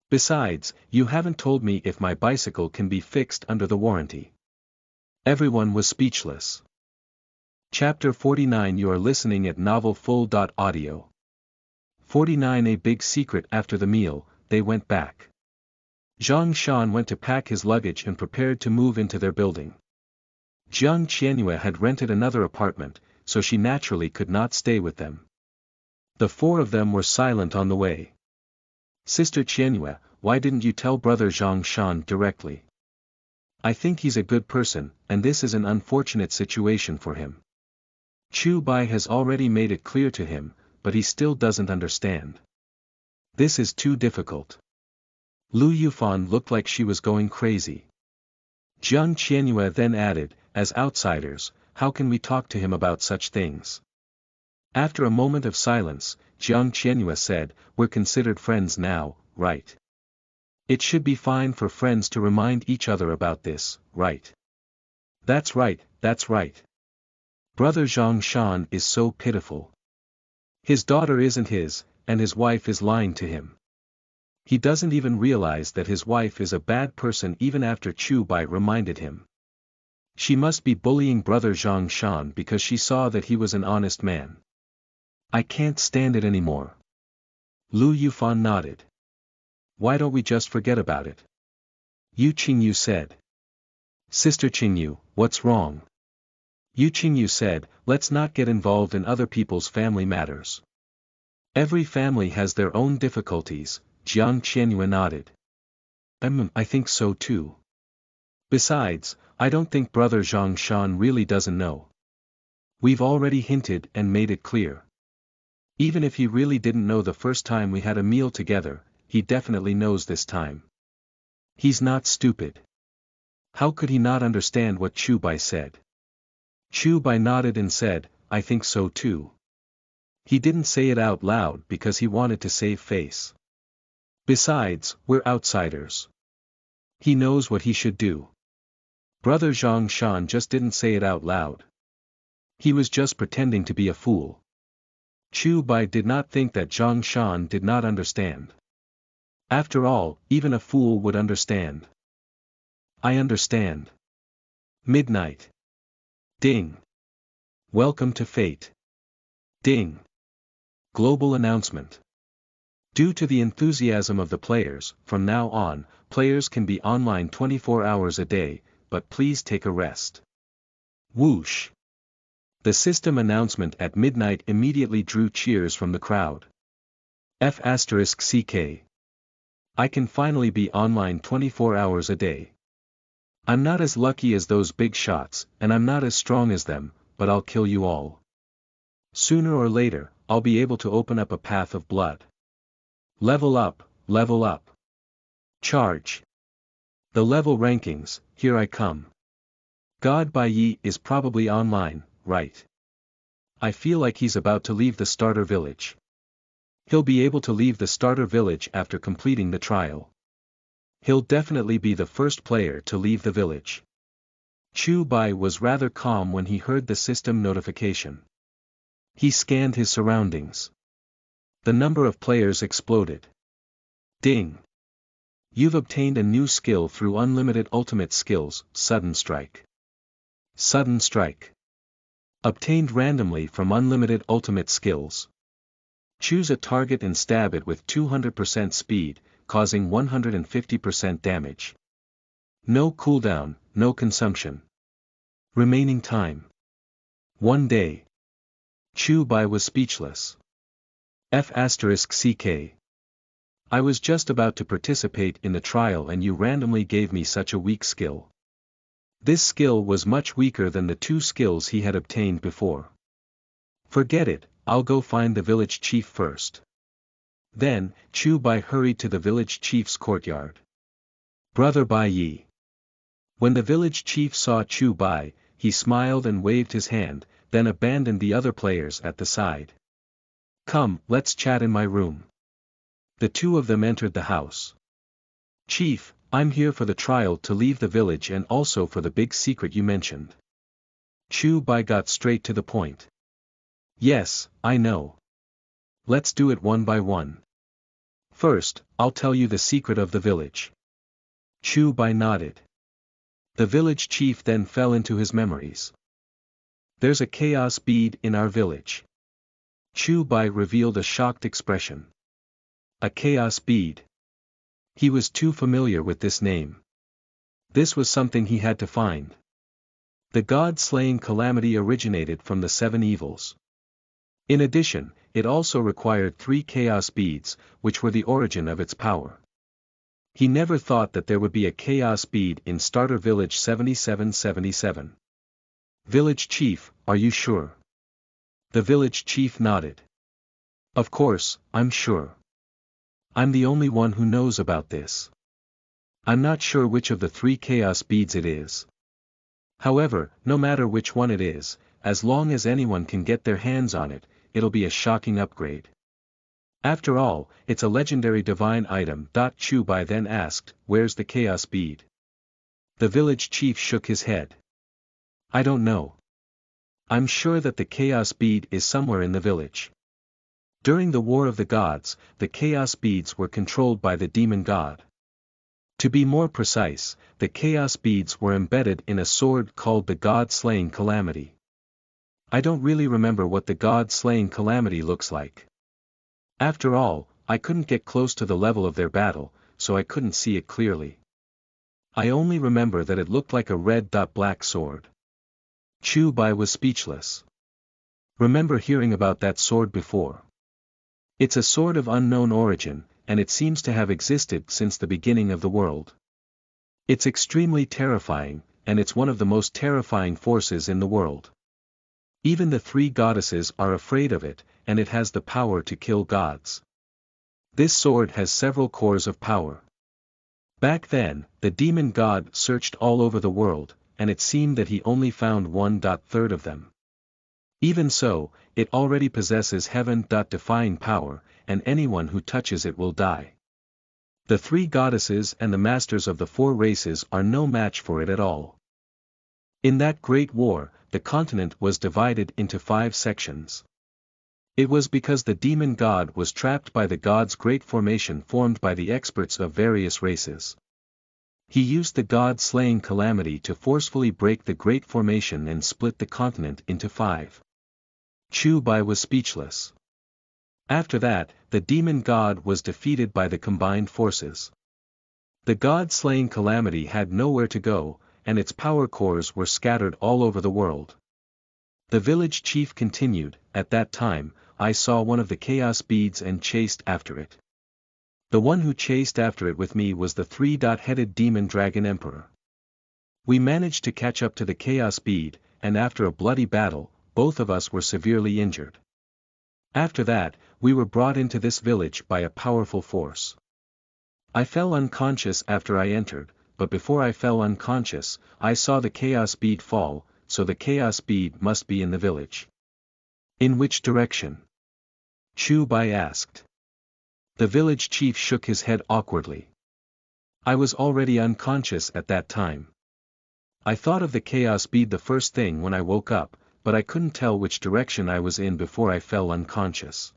Besides, you haven't told me if my bicycle can be fixed under the warranty. Everyone was speechless. Chapter 49. You are listening at novelfull.audio. 49. A big secret. After the meal, they went back. Zhang Shan went to pack his luggage and prepared to move into their building. Jiang Qianyue had rented another apartment, so she naturally could not stay with them. The 4 of them were silent on the way. Sister Qianyue, why didn't you tell brother Zhang Shan directly? I think he's a good person, and this is an unfortunate situation for him. Chu Bai has already made it clear to him, but he still doesn't understand. This is too difficult. Lu Yufan looked like she was going crazy. Jiang Qianyue then added, as outsiders, how can we talk to him about such things? After a moment of silence, Jiang Qianyue said, we're considered friends now, right? It should be fine for friends to remind each other about this, right? That's right, that's right. Brother Zhang Shan is so pitiful. His daughter isn't his, and his wife is lying to him. He doesn't even realize that his wife is a bad person even after Chu Bai reminded him. She must be bullying brother Zhang Shan because she saw that he was an honest man. I can't stand it anymore. Lu Yufan nodded. Why don't we just forget about it? Yu Qingyu said. Sister Qingyu, what's wrong? Yu Qingyu said, let's not get involved in other people's family matters. Every family has their own difficulties, Jiang Qianyue nodded. I think so too. Besides, I don't think brother Zhang Shan really doesn't know. We've already hinted and made it clear. Even if he really didn't know the first time we had a meal together, he definitely knows this time. He's not stupid. How could he not understand what Chu Bai said? Chu Bai nodded and said, I think so too. He didn't say it out loud because he wanted to save face. Besides, we're outsiders. He knows what he should do. Brother Zhang Shan just didn't say it out loud. He was just pretending to be a fool. Chu Bai did not think that Zhang Shan did not understand. After all, even a fool would understand. I understand. Midnight. Ding. Welcome to Fate. Ding. Global announcement. Due to the enthusiasm of the players, from now on, players can be online 24 hours a day, but please take a rest. Whoosh! The system announcement at midnight immediately drew cheers from the crowd. F***CK. I can finally be online 24 hours a day. I'm not as lucky as those big shots, and I'm not as strong as them, but I'll kill you all. Sooner or later, I'll be able to open up a path of blood. Level up, level up. Charge. The level rankings, here I come. God Bai Yi is probably online, right? I feel like he's about to leave the starter village. He'll be able to leave the starter village after completing the trial. He'll definitely be the first player to leave the village. Chu Bai was rather calm when he heard the system notification. He scanned his surroundings. The number of players exploded. Ding! You've obtained a new skill through Unlimited Ultimate Skills, Sudden Strike. Sudden Strike. Obtained randomly from Unlimited Ultimate Skills. Choose a target and stab it with 200% speed, causing 150% damage. No cooldown, no consumption. Remaining time. 1 day. Chu Bai was speechless. F***CK. I was just about to participate in the trial and you randomly gave me such a weak skill. This skill was much weaker than the 2 skills he had obtained before. Forget it, I'll go find the village chief first. Then, Chu Bai hurried to the village chief's courtyard. Brother Bai Yi. When the village chief saw Chu Bai, he smiled and waved his hand, then abandoned the other players at the side. Come, let's chat in my room. The 2 of them entered the house. Chief, I'm here for the trial to leave the village and also for the big secret you mentioned. Chu Bai got straight to the point. Yes, I know. Let's do it one by one. First, I'll tell you the secret of the village. Chu Bai nodded. The village chief then fell into his memories. There's a chaos bead in our village. Chu Bai revealed a shocked expression. A chaos bead. He was too familiar with this name. This was something he had to find. The god-slaying calamity originated from the 7 evils. In addition, it also required 3 chaos beads, which were the origin of its power. He never thought that there would be a chaos bead in Starter Village 7777. Village Chief, are you sure? The village chief nodded. Of course, I'm sure. I'm the only one who knows about this. I'm not sure which of the 3 chaos beads it is. However, no matter which one it is, as long as anyone can get their hands on it, it'll be a shocking upgrade. After all, it's a legendary divine item. Chu Bai then asked, where's the chaos bead? The village chief shook his head. I don't know. I'm sure that the chaos bead is somewhere in the village. During the War of the Gods, the chaos beads were controlled by the demon god. To be more precise, the chaos beads were embedded in a sword called the God-Slaying Calamity. I don't really remember what the God-Slaying Calamity looks like. After all, I couldn't get close to the level of their battle, so I couldn't see it clearly. I only remember that it looked like a red-black sword. Chu Bai was speechless. Remember hearing about that sword before. It's a sword of unknown origin, and it seems to have existed since the beginning of the world. It's extremely terrifying, and it's one of the most terrifying forces in the world. Even the 3 goddesses are afraid of it, and it has the power to kill gods. This sword has several cores of power. Back then, the demon god searched all over the world, and it seemed that he only found 1/3 of them. Even so, it already possesses heaven-defying power, and anyone who touches it will die. The 3 goddesses and the masters of the 4 races are no match for it at all. In that great war, the continent was divided into 5 sections. It was because the demon god was trapped by the god's great formation formed by the experts of various races. He used the god-slaying calamity to forcefully break the great formation and split the continent into 5. Chu Bai was speechless. After that, the demon god was defeated by the combined forces. The god-slaying calamity had nowhere to go, and its power cores were scattered all over the world. The village chief continued, "At that time, I saw one of the chaos beads and chased after it. The one who chased after it with me was the three-headed demon dragon emperor. We managed to catch up to the chaos bead, and after a bloody battle, both of us were severely injured. After that, we were brought into this village by a powerful force. I fell unconscious after I entered, but before I fell unconscious, I saw the chaos bead fall, so the chaos bead must be in the village." "In which direction?" Chu Bai asked. The village chief shook his head awkwardly. "I was already unconscious at that time. I thought of the chaos bead the first thing when I woke up, but I couldn't tell which direction I was in before I fell unconscious.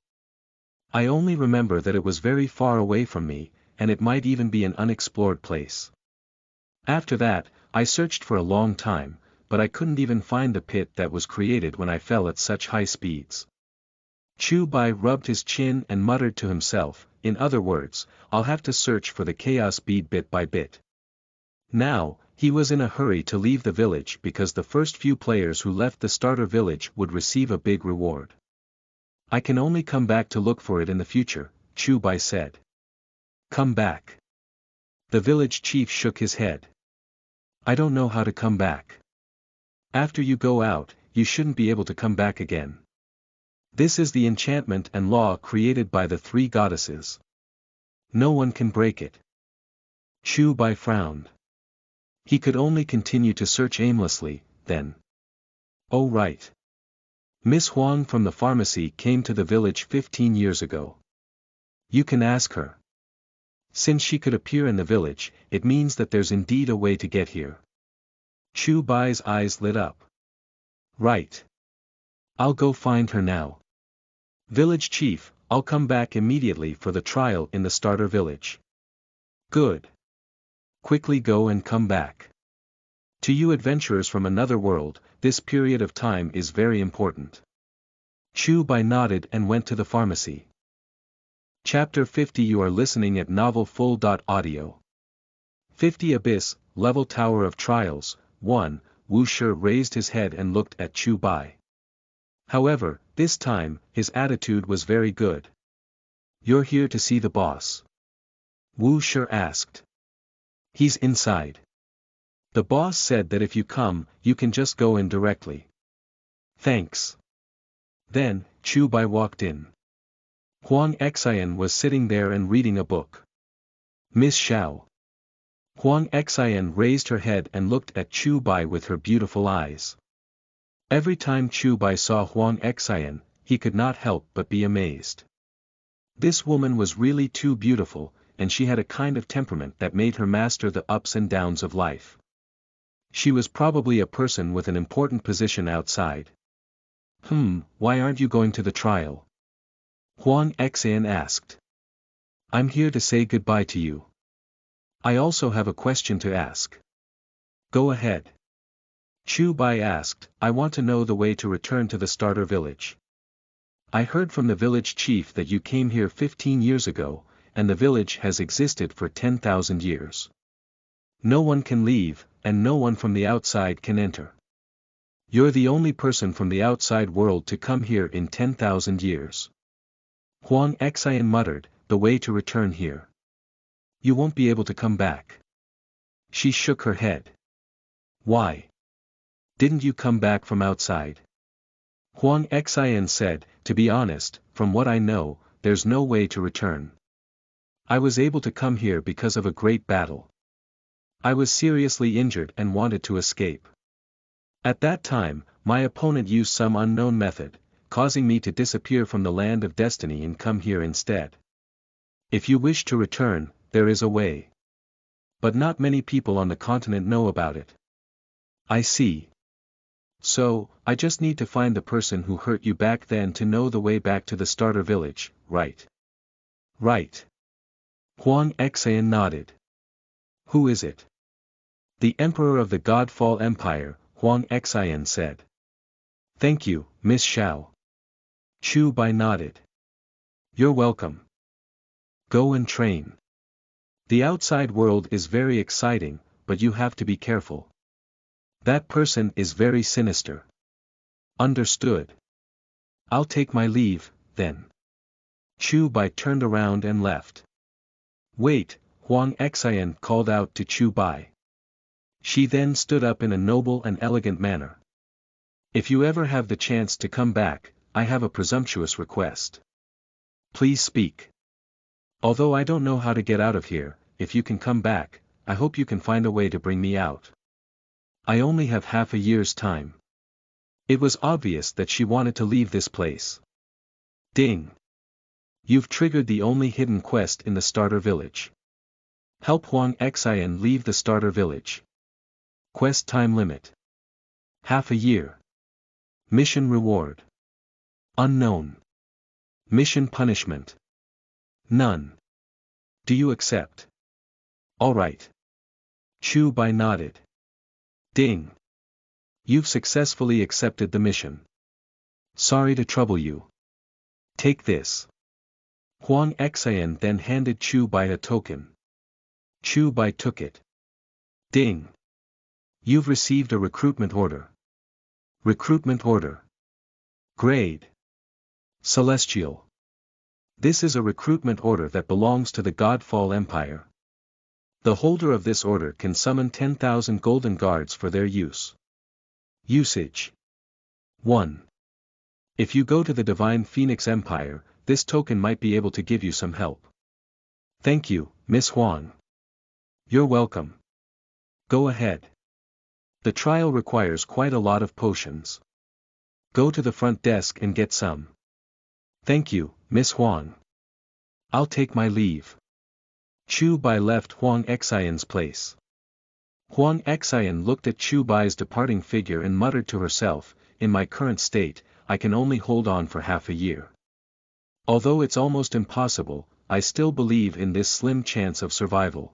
I only remember that it was very far away from me, and it might even be an unexplored place. After that, I searched for a long time, but I couldn't even find the pit that was created when I fell at such high speeds." Chu Bai rubbed his chin and muttered to himself, "In other words, I'll have to search for the chaos bead bit by bit." Now, he was in a hurry to leave the village because the first few players who left the starter village would receive a big reward. "I can only come back to look for it in the future," Chu Bai said. "Come back?" The village chief shook his head. "I don't know how to come back. After you go out, you shouldn't be able to come back again. This is the enchantment and law created by the three goddesses. No one can break it." Chu Bai frowned. He could only continue to search aimlessly, then. "Oh right. Miss Huang from the pharmacy came to the village 15 years ago. You can ask her. Since she could appear in the village, it means that there's indeed a way to get here." Chu Bai's eyes lit up. "Right. I'll go find her now. Village chief, I'll come back immediately for the trial in the starter village." "Good. Quickly go and come back. To you adventurers from another world, this period of time is very important." Chu Bai nodded and went to the pharmacy. Chapter 50. You are listening at NovelFull.audio. 50 Abyss, Level Tower of Trials. 1. Wu Shi raised his head and looked at Chu Bai. However, this time, his attitude was very good. "You're here to see the boss?" Wu Shi asked. "He's inside. The boss said that if you come, you can just go in directly." "Thanks." Then, Chu Bai walked in. Huang Xian was sitting there and reading a book. "Miss Xiao." Huang Xian raised her head and looked at Chu Bai with her beautiful eyes. Every time Chu Bai saw Huang Xian, he could not help but be amazed. This woman was really too beautiful, and she had a kind of temperament that made her master the ups and downs of life. She was probably a person with an important position outside. Why aren't you going to the trial?" Huang Xian asked. "I'm here to say goodbye to you. I also have a question to ask." "Go ahead." Chu Bai asked, "I want to know the way to return to the starter village. I heard from the village chief that you came here 15 years ago, and the village has existed for 10,000 years. No one can leave, and no one from the outside can enter. You're the only person from the outside world to come here in 10,000 years. Huang Xian muttered, "The way to return here. You won't be able to come back." She shook her head. "Why? Didn't you come back from outside?" Huang Xian said, "To be honest, from what I know, there's no way to return. I was able to come here because of a great battle. I was seriously injured and wanted to escape. At that time, my opponent used some unknown method, causing me to disappear from the land of destiny and come here instead. If you wish to return, there is a way. But not many people on the continent know about it." "I see. So, I just need to find the person who hurt you back then to know the way back to the starter village, right?" "Right." Huang Xian nodded. "Who is it?" "The Emperor of the Godfall Empire," Huang Xian said. "Thank you, Miss Xiao." Chu Bai nodded. "You're welcome. Go and train." The outside world is very exciting, but you have to be careful. That person is very sinister. Understood. I'll take my leave, then. Chu Bai turned around and left. Wait, Huang Xian called out to Chu Bai. She then stood up in a noble and elegant manner. If you ever have the chance to come back, I have a presumptuous request. Please speak. Although I don't know how to get out of here, if you can come back, I hope you can find a way to bring me out. I only have half a year's time. It was obvious that she wanted to leave this place. Ding. You've triggered the only hidden quest in the starter village. Help Huang Xian leave the starter village. Quest time limit. Half a year. Mission reward. Unknown. Mission punishment. None. Do you accept? Alright. Chu Bai nodded. Ding. You've successfully accepted the mission. Sorry to trouble you. Take this. Huang Xian then handed Chu Bai a token. Chu Bai took it. Ding. You've received a recruitment order. Recruitment order. Grade. Celestial. This is a recruitment order that belongs to the Godfall Empire. The holder of this order can summon 10,000 golden guards for their use. Usage. 1. If you go to the Divine Phoenix Empire, this token might be able to give you some help. Thank you, Miss Huang. You're welcome. Go ahead. The trial requires quite a lot of potions. Go to the front desk and get some. Thank you, Miss Huang. I'll take my leave. Chu Bai left Huang Xian's place. Huang Xian looked at Chu Bai's departing figure and muttered to herself, in my current state, I can only hold on for half a year. Although it's almost impossible, I still believe in this slim chance of survival.